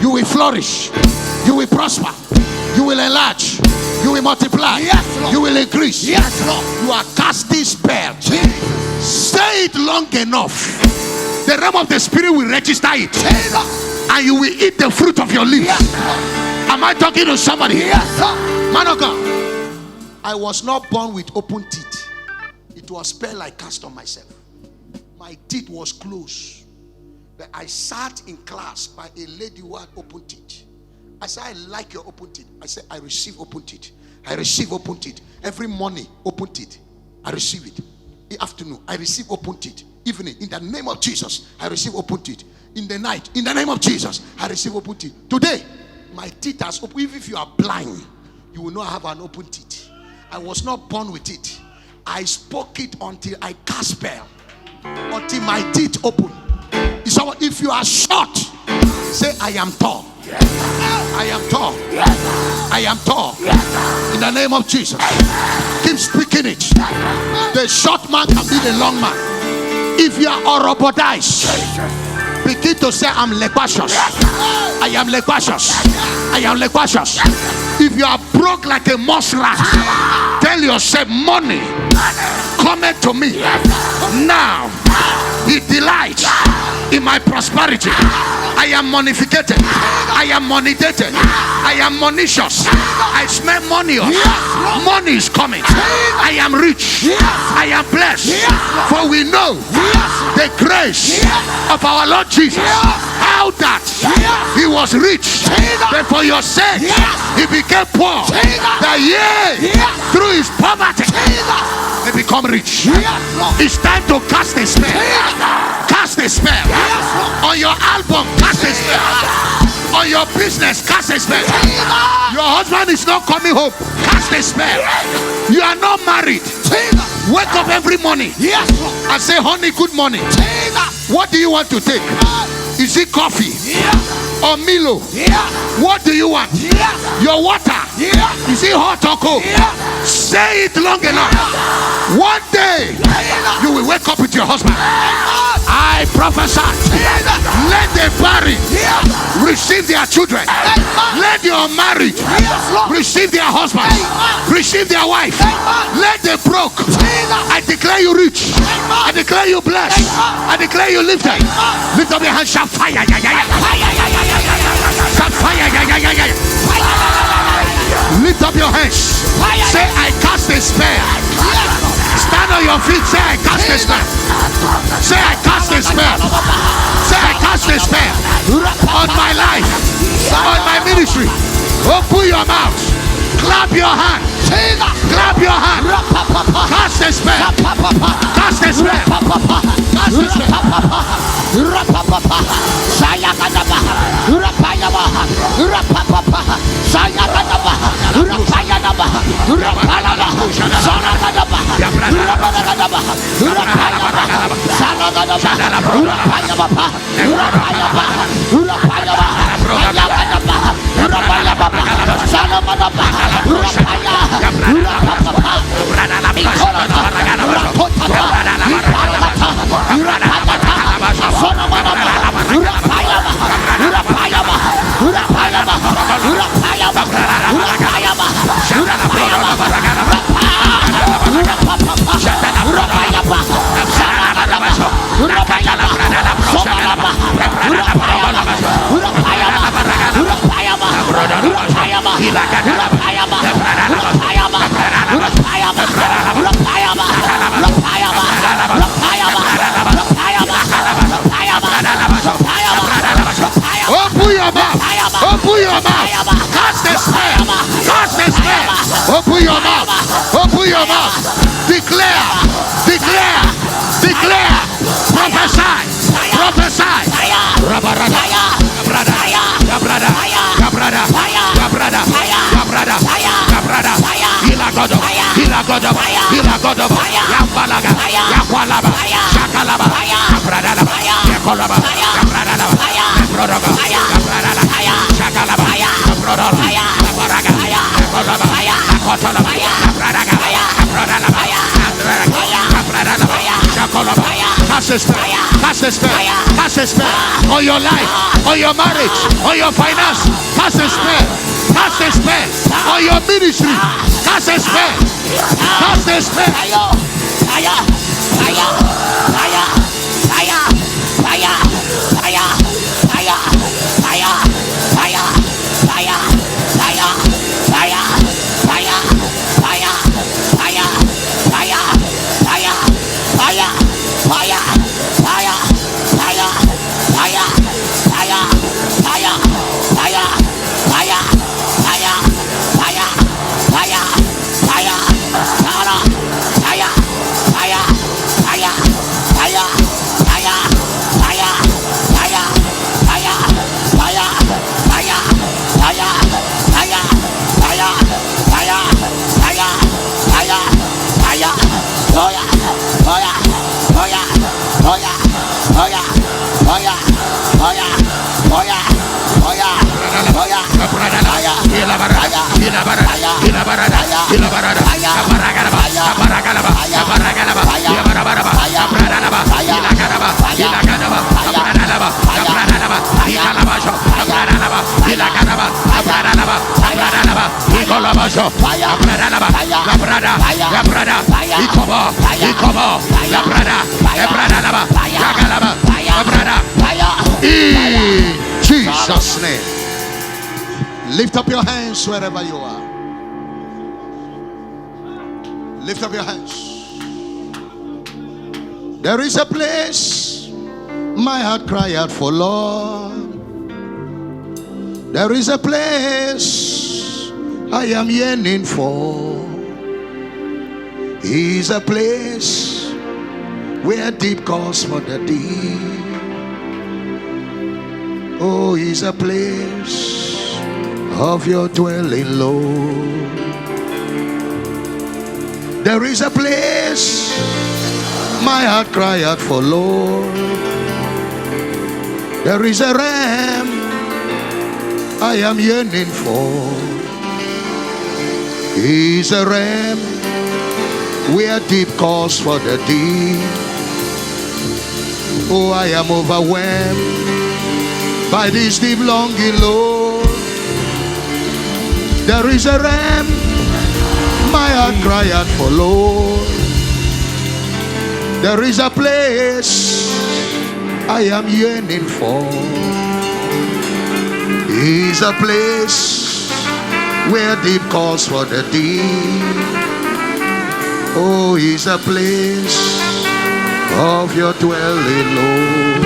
you will flourish. You will prosper. You will enlarge. You will multiply. Yes, Lord. You will increase. Yes, Lord. You are casting spell. Say it long enough. The realm of the spirit will register it. And you will eat the fruit of your lips. Yes, am I talking to somebody? Yes, sir. Man of God, I was not born with open teeth. It was spell I cast on myself. My teeth was closed. But I sat in class by a lady who had open teeth. I said, I like your open teeth. I said, I receive open teeth. I receive open teeth. Every morning, open teeth. I receive it. In the afternoon, I receive open teeth. Evening, in the name of Jesus, I receive open teeth. In the night, in the name of Jesus, I receive open teeth. Today, my teeth are open. Even if you are blind, you will know I have an open teeth. I was not born with it. I spoke it until I cast spell. Until my teeth open. So if you are short, say, I am tall. Yes. I am tall. Yes. I am tall. Yes. In the name of Jesus. Keep speaking it. The short man can be the long man. If you are orobodized, begin to say, I'm lequatious. I am lequatious. I am lequatious. If you are broke like a muskrat, tell yourself, money cometh to me now. He delights in my prosperity. I am monificated. I am monetated. I am monicious. I smell money. Money is coming. I am rich. I am blessed. For we know the grace of our Lord Jesus, how that he was rich, but for your sake he became poor, that through his poverty they become rich. It's time to cast a spell. Cast a spell on your album. Cast a spell on your business. Cast a spell. Your husband is not coming home. Cast a spell. You are not married. Wake up every morning and say, honey, good morning. What do you want to take? Is it coffee or Milo? What do you want? Your water? Is it hot or cold? Say it long enough. One day you will wake up with your husband. I prophesy. Let the barren receive their children. Let the unmarried receive their husband. Receive their wife. Let the broke. I declare you rich. I declare you blessed. I declare you lifted. Lift up your hands. Shout fire. Shout fire. Lift up your hands. Say, I cast a spell Stand on your feet. Say, I cast a spell. Say, I cast a spell. Say, I cast a spell on my life, on my ministry. Open your mouth. Clap your hand. Clap your hand. Cast a spell. Cast a spell. Cast a spell. Open your mouth. Open your mouth. Cast the spell. Cast the spell. Open your mouth. Open your mouth. Declare. Declare. Declare. Prophesy. Prophesy. Cast a spell. Cast a spell. Cast a spell on your life, on your marriage, on your finance. Cast a spell. Cast a spell on your ministry. Cast a spell. Cast a spell. In Jesus' name. Lift up your hands wherever you are. Lift up your hands. There is a place my heart cry out for, Lord. There is a place I am yearning for. Is a place where deep calls for the deep. Oh, is a place of your dwelling, Lord. There is a place my heart cry out for, Lord. There is a realm I am yearning for. Is a realm where deep calls for the deep. Oh, I am overwhelmed by this deep longing, Lord. There is a realm my heart cry out for, Lord. There is a place I am yearning for. Is a place where deep calls for the deep. Oh, is a place of your dwelling, Lord.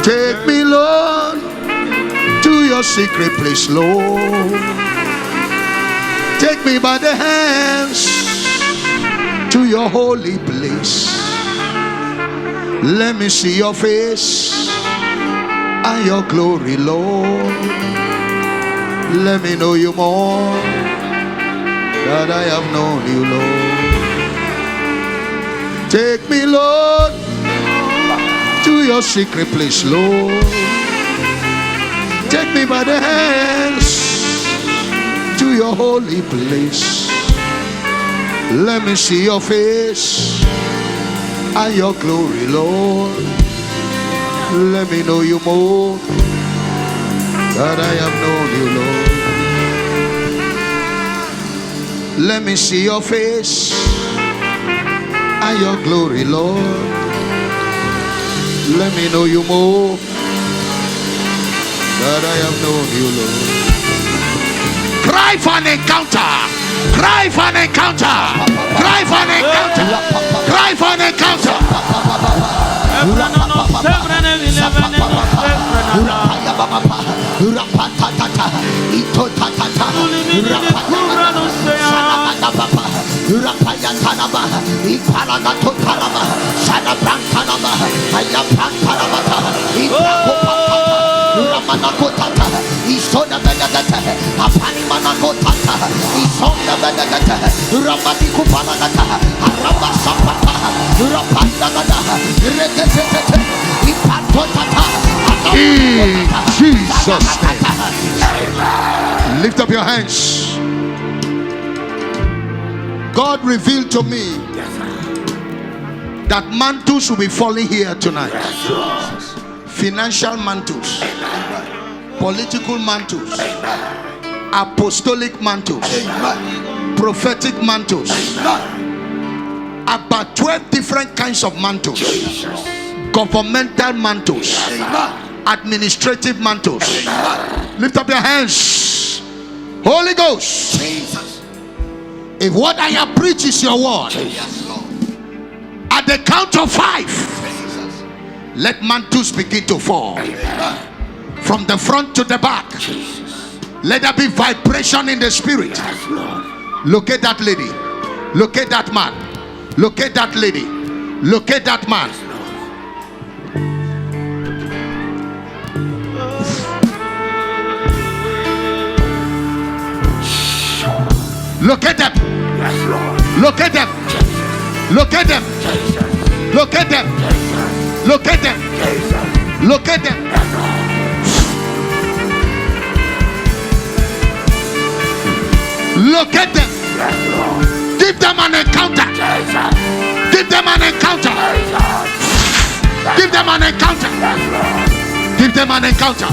Take me, Lord, to your secret place, Lord. Take me by the hands to your holy place. Let me see your face and your glory, Lord. Let me know you more that I have known you, Lord. Take me, Lord, to your secret place, Lord. Take me by the hands to your holy place. Let me see your face and your glory, Lord. Let me know you more that I have known you, Lord. Let me see your face and your glory, Lord. Let me know you more that I have known you, Lord. Cry for an encounter. Cry for an encounter. Cry for an encounter. Cry for an encounter. In Jesus' name. Lift up your hands. God revealed to me that mantles will be falling here tonight. Financial mantles, political mantles, apostolic mantles, prophetic mantles. About 12 different kinds of mantles. Governmental mantles, administrative mantles. Lift up your hands. Holy Ghost, if what I have preached is your word, at the count of 5, let mantles begin to fall. From the front to the back, let there be vibration in the spirit. Look at that lady. Look at that man. Look at that lady. Look at that man. Look at them. Look at them. Look at them. Look at them. Look at them. Look at them. Look at them. Give them an encounter. Give them an encounter. Give them an encounter. Give them an encounter.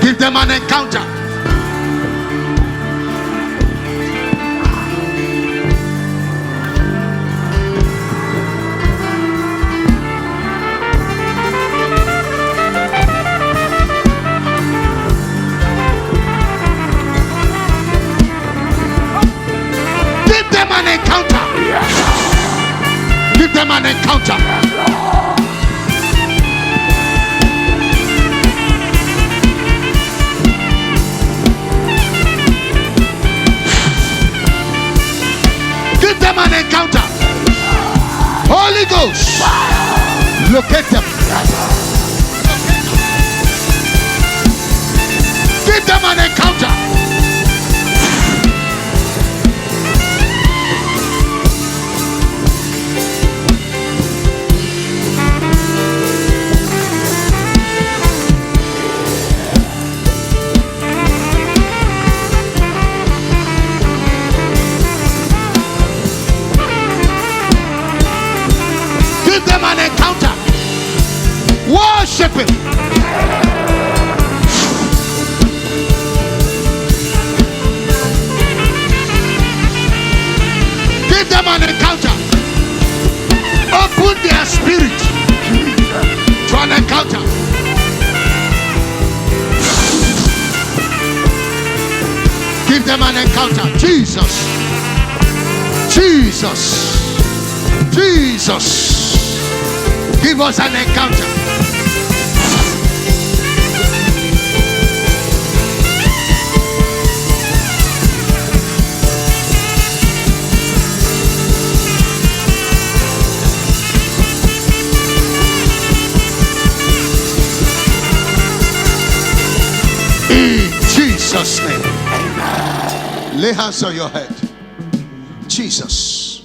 Give them an encounter. Give them an encounter. Give them an encounter. Give them an encounter. Holy Ghost, locate them. Give them an encounter. Give them an encounter. Worship him. Give them an encounter. Open their spirit to an encounter. them an encounter. Jesus. Jesus. Jesus. Give us an encounter. In Jesus' name. Amen. Lay hands on your head. Jesus.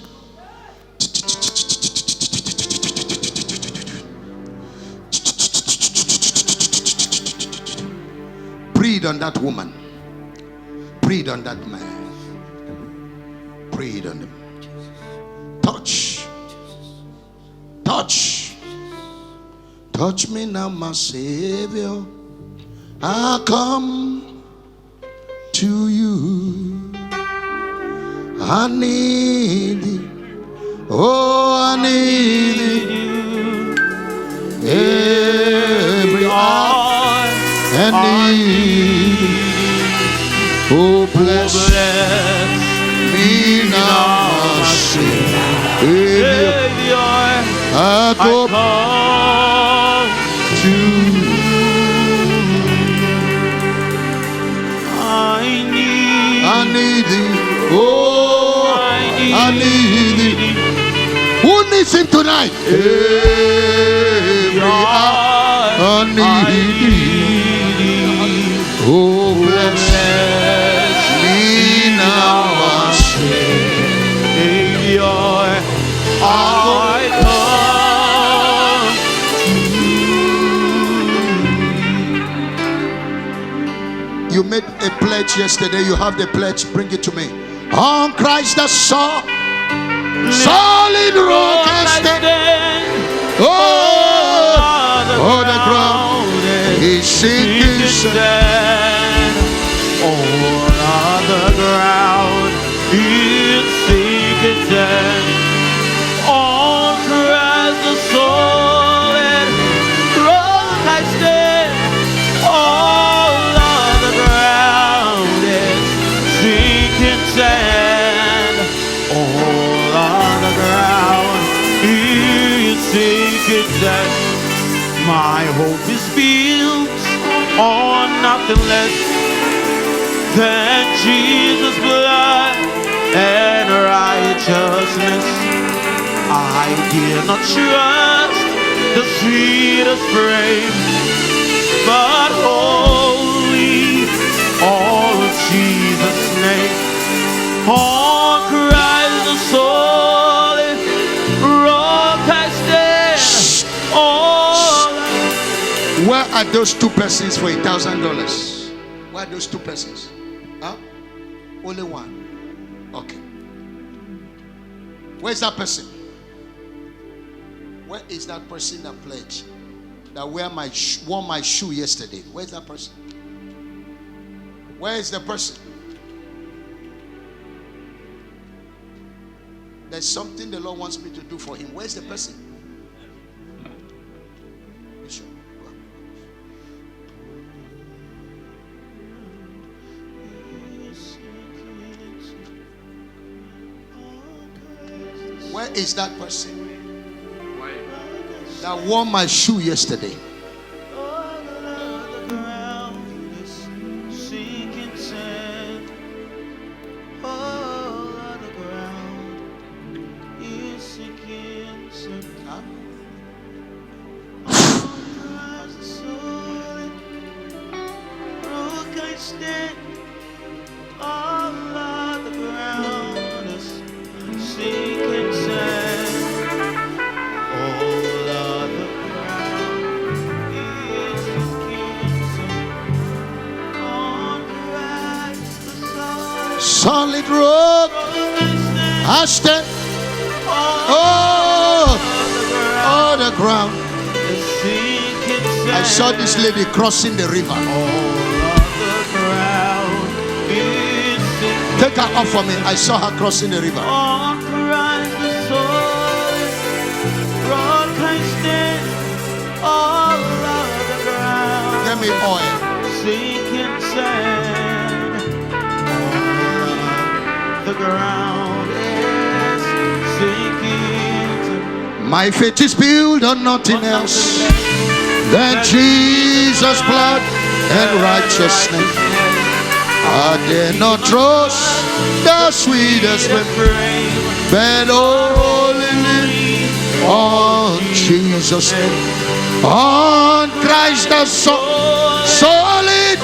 Breathe on that woman. Breathe on that man. Breathe on them. Touch. Touch. Touch me now, my Savior. I come to you. I need thee. Oh, I need thee. Every hour I need thee. Oh, bless me now, my Savior. I come to you. I need thee. Oh, I need thee. Who needs him tonight? Every hour I need thee. Oh, bless me now, my Savior. I come. You made a pledge yesterday. You have the pledge. Bring it to me. On Christ the solid rock I stand. Oh, the ground is sinking sand. On the ground is sinking sand. On Christ the solid rock I stand. All of the ground is sinking sand. All of the ground is sinking sand. My hope is built on nothing less than Jesus' blood and righteousness. I dare not trust the sweetest frame, but wholly all of Jesus' name. On Christ the solid rock I stand. Where are those two persons for $1,000? Where are those two persons? Huh? Only one. Okay. Where is that person? Where is that person that pledged? That wore my shoe yesterday? Where is that person? Where is the person? There's something the Lord wants me to do for him. Where is the person? Bishop. Where is that person that wore my shoe yesterday? Solid rock I stand. Oh, the ground. I saw this lady crossing the river. Take her off for me. I saw her crossing the river. Get me oil. My faith is built on nothing else than Jesus' blood and righteousness. I dare not trust the sweetest frame, but only on Jesus' name. On Christ the solid.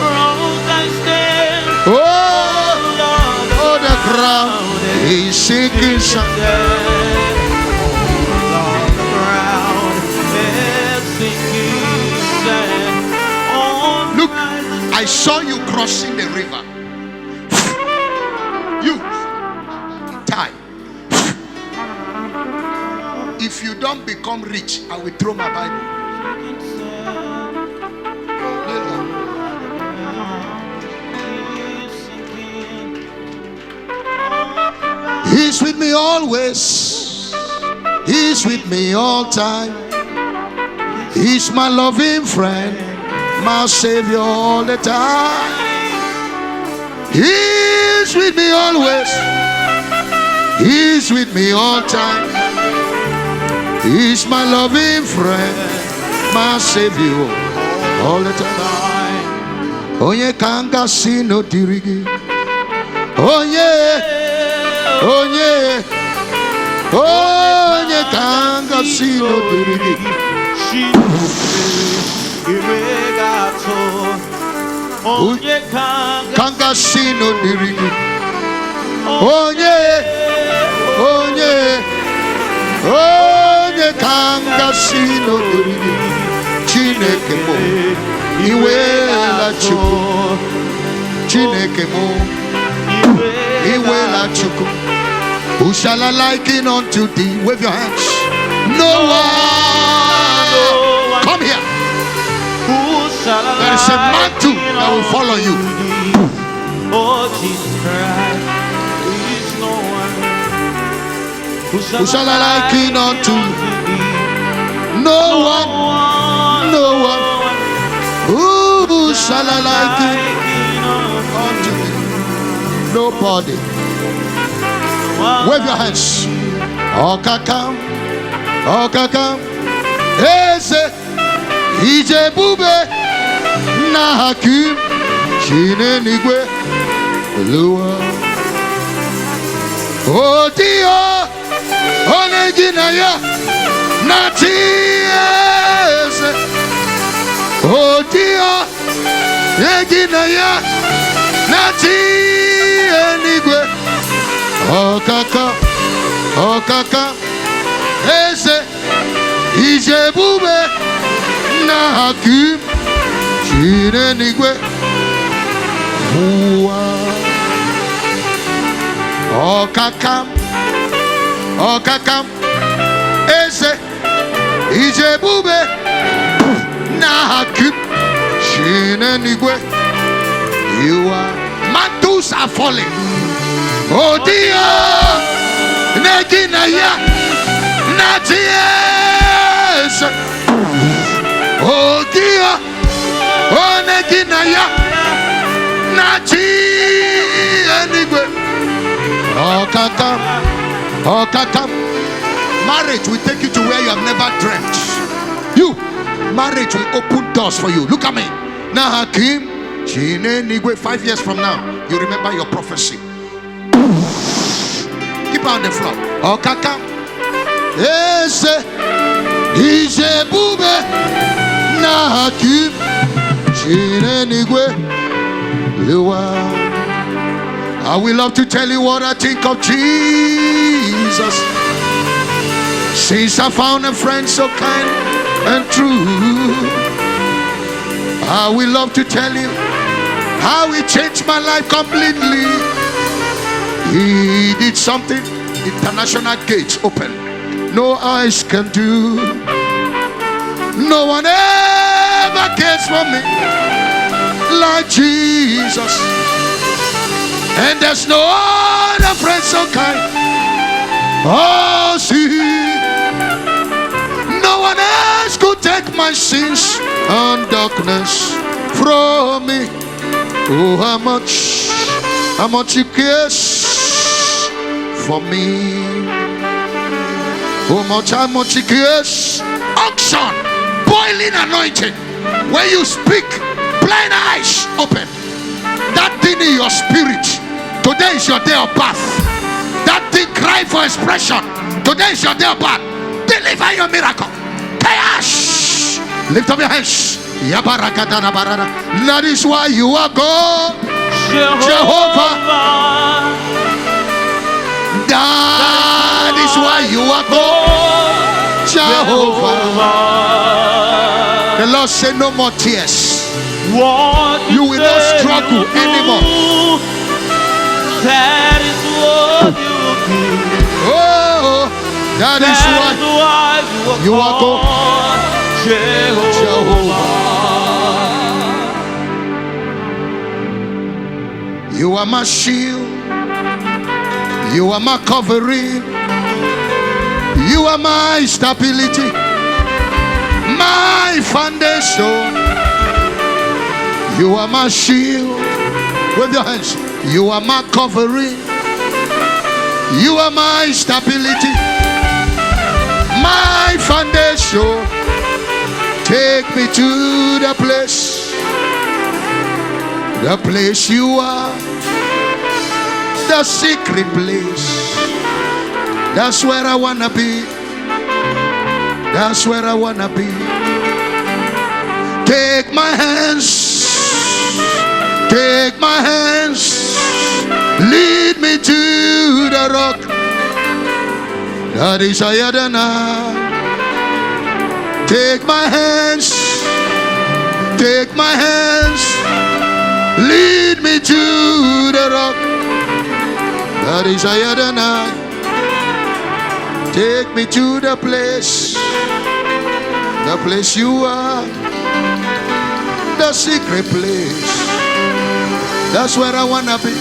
Oh, the ground is sinking sand. Look, I saw you crossing the river. You time. If you don't become rich, I will throw my Bible. He's with me always. He's with me all time. He's my loving friend, my Savior all the time. He's with me always. He's with me all time. He's my loving friend, my Savior all the time. Oh yeah, kanga sino dirigi. Oh yeah. Oh yeah, oh yeah, kanga sino dirigi. Oh yeah, kanga sino dirigi. Oh yeah, oh yeah, oh yeah, kanga sino dirigi. Chineke mo, iwe la chuku. Chineke mo, iwe la chuku. Who shall I liken unto thee? Wave your hands. No one. Come here. There is a mantle that will follow you. Oh, Jesus Christ, is no one. Who shall I liken unto thee? No one. No one. Who shall I liken unto thee? Nobody. Wave your hands. Oh kakam, oh kakam. Eze ije bube na hakim chine nigwe luwa. Oh Dio, onegina ya na tiese. Oh Dio, egina ya na tie nigwe. Oh kaka, eze ije bube na hakim chine nigwe uwa. Oh kaka, eze ije bube na hakim chine nigwe uwa. Mantles are falling. Oh dear, negina ya, naties. Oh dear, oh negina ya, naties. Anyway, oh kakam. Marriage will take you to where you have never dreamt. You, marriage will open doors for you. Look at me. Now Hakim, Chine Nigwe. 5 years from now, you remember your prophecy. Keep on the floor. Oh kaka, ese ije bube na hakim chine nigwe lewa. I will love to tell you what I think of Jesus, since I found a friend so kind and true. I will love to tell you how he changed my life completely. He did something international gates open, no eyes can do. No one ever cares for me like Jesus, and there's no other friend so kind. Oh, see, no one else could take my sins and darkness from me. Oh, how much you care for me. One more time, multi-grace. Unction, boiling anointing. When you speak, blind eyes open. That thing in your spirit, today is your day of birth. That thing cry for expression, today is your day of birth. Deliver your miracle. Chaos. Lift up your hands. That is why you are God, Jehovah. That is why you are God, Jehovah. The Lord said no more tears. You will not struggle anymore. That is what you do. Oh, that is why you are God, Jehovah. You are my shield. You are my covering. You are my stability, my foundation. You are my shield. With your hands. You are my covering. You are my stability, my foundation. Take me to the place you are, the secret place. That's where I wanna be. That's where I wanna be. Take my hands. Take my hands. Lead me to the rock that is higher than I. Take my hands. Take my hands. Lead me to the rock that is higher than I. Take me to the place you are, the secret place. That's where I wanna be.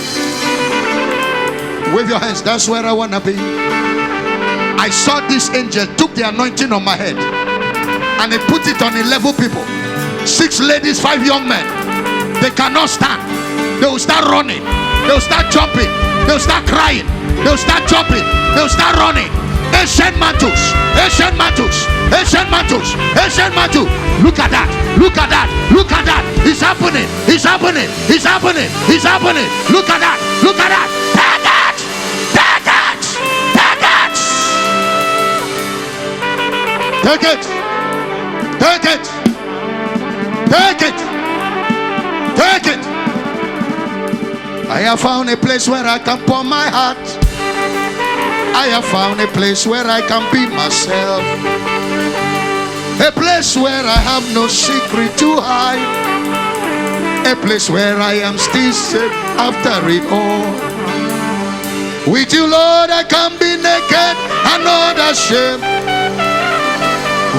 Wave your hands. That's where I wanna be. I saw this angel took the anointing on my head and he put it on 11 people. 6 ladies, 5 young men. They cannot stand. They will start running. They will start jumping. They will start crying. They will start jumping. They will start running. Ancient mantles. Ancient mantles. Ancient mantles. Ancient mantles. Look at that. Look at that. Look at that. It's happening. It's happening. It's happening. It's happening. Look at that. Look at that. Take it. Take it. Take it. Take it. Take it. Take it. I have found a place where I can pour my heart. I have found a place where I can be myself. A place where I have no secret to hide. A place where I am still safe after it all. With you, Lord, I can be naked and not ashamed.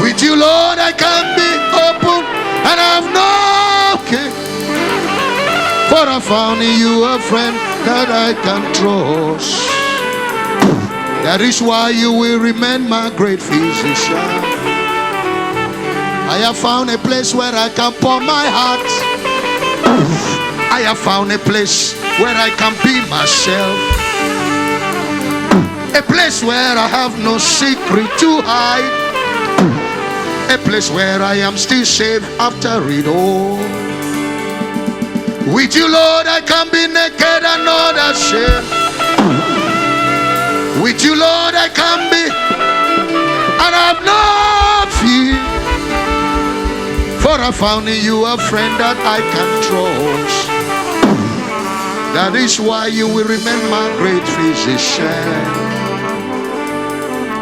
With you, Lord, I can be open and have no care. For I found in you a friend that I can trust. That is why you will remain my great physician. I have found a place where I can pour my heart. I have found a place where I can be myself. A place where I have no secret to hide. A place where I am still safe after it all. With you, Lord, I can be naked and not ashamed. With you, Lord, I can be and have no fear. For I found in you a friend that I can trust. That is why you will remain my great physician.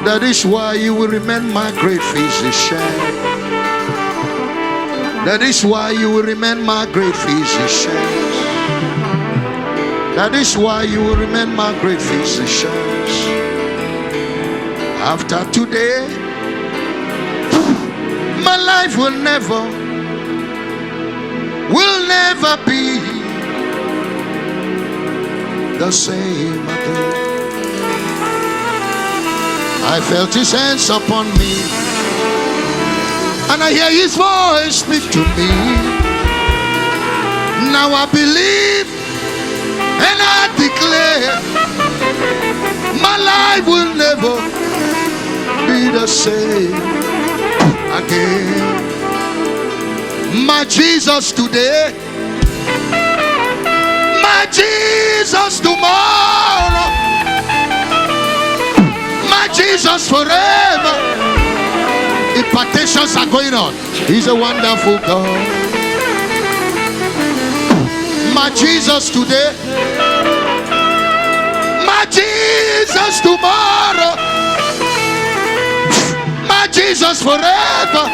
That is why you will remain my great physician. That is why you will remain my great physician. That is why you will remain my great physicians. After today, my life will never be the same again. I felt his hands upon me, and I hear his voice speak to me. Now I believe and I declare my life will never be the same again. My Jesus today, my Jesus tomorrow, my Jesus forever. Impartations are going on. He's a wonderful God. My Jesus today, my Jesus tomorrow, my Jesus forever.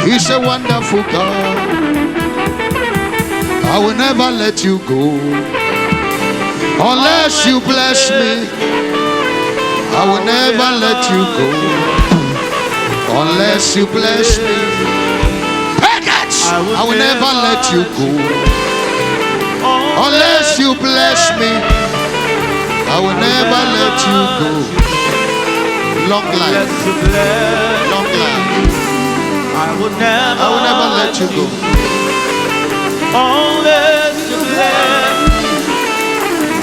He's a wonderful God. I will never let you go unless you bless me. I will never let you go unless you bless me. Package! I will never let you go unless you bless me. I will never let you go. Long life. Long life. I will never let you go. Unless you bless me.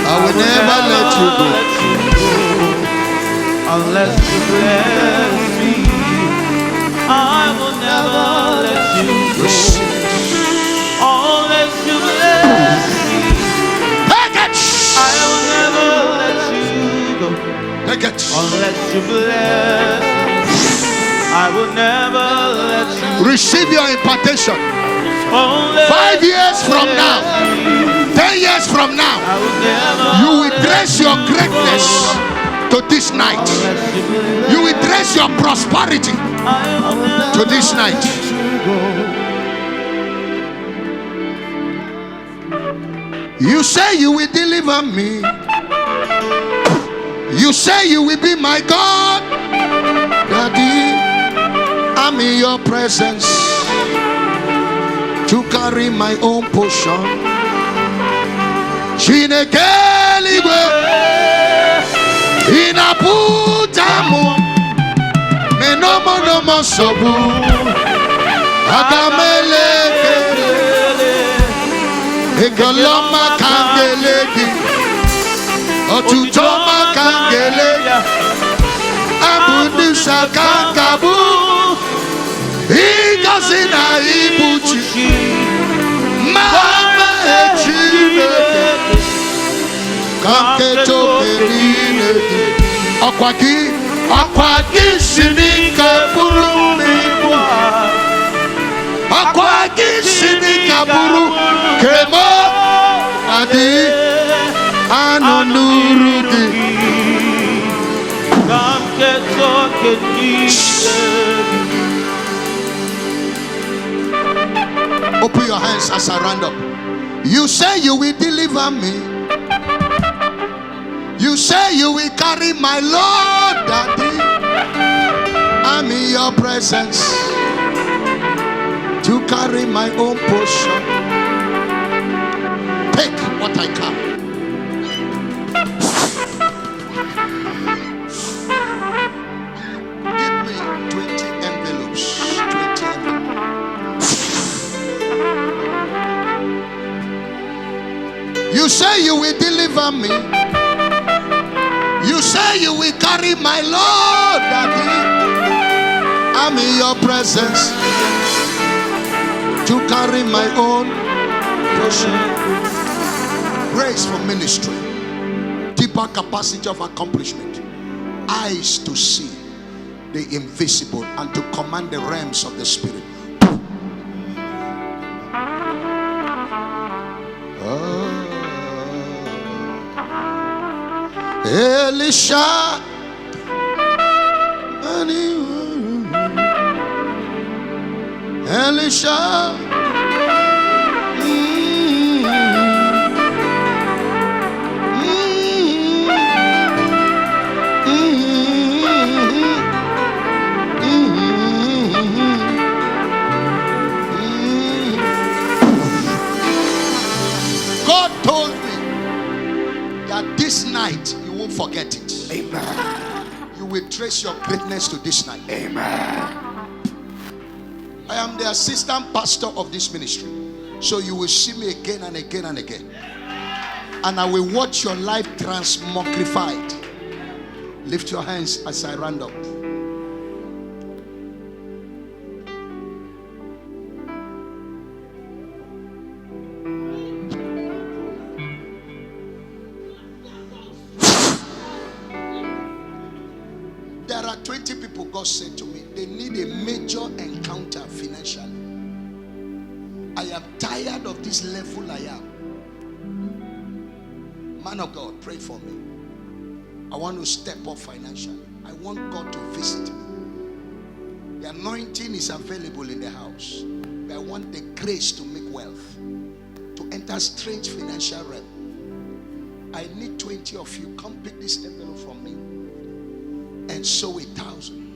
I will never let you go. Unless you bless me, I will never let you go. Unless you bless me, I will never let you go. Unless you bless me, I will never let you go. Receive your impartation. Unless 5 years from now, 10 years from now, you will trace your greatness to this night. You will trace your prosperity to this night. You say you will deliver me. You say you will be my God. Daddy, I'm in your presence to carry my own portion. Chinekeliwe inaputamu menomo nomo sobu agameleke egaloma kangeleki otutoma kangeleki abundisa kankabu igazina ibuchi mama echineke kanketo pelineki akwaki sinika buru mibwa akwaki sinika buru kemo adi anonurudi kanketo kenishegi. Open your hands as I round up. You say you will deliver me. You say you will carry my Lord, Daddy. I'm in your presence to carry my own portion. Take what I can. Give me 20 envelopes. 20 envelopes. You say you will deliver me. You say you will carry my Lord, Daddy. I'm in your presence to carry my own portion. Grace for ministry, deeper capacity of accomplishment, eyes to see the invisible and to command the realms of the spirit. Elisha, Elisha, God told me that this night you won't forget it. Amen. You will trace your greatness to this night. Amen. I am the assistant pastor of this ministry, so you will see me again and again and again, and I will watch your life transmogrified. Lift your hands as I round up. 20 people God said to me, they need a major encounter financially. I am tired of this level I am. Man of God, pray for me. I want to step up financially. I want God to visit me. The anointing is available in the house. But I want the grace to make wealth, to enter strange financial realm. I need 20 of you. Come pick this envelope from me and sow 1,000.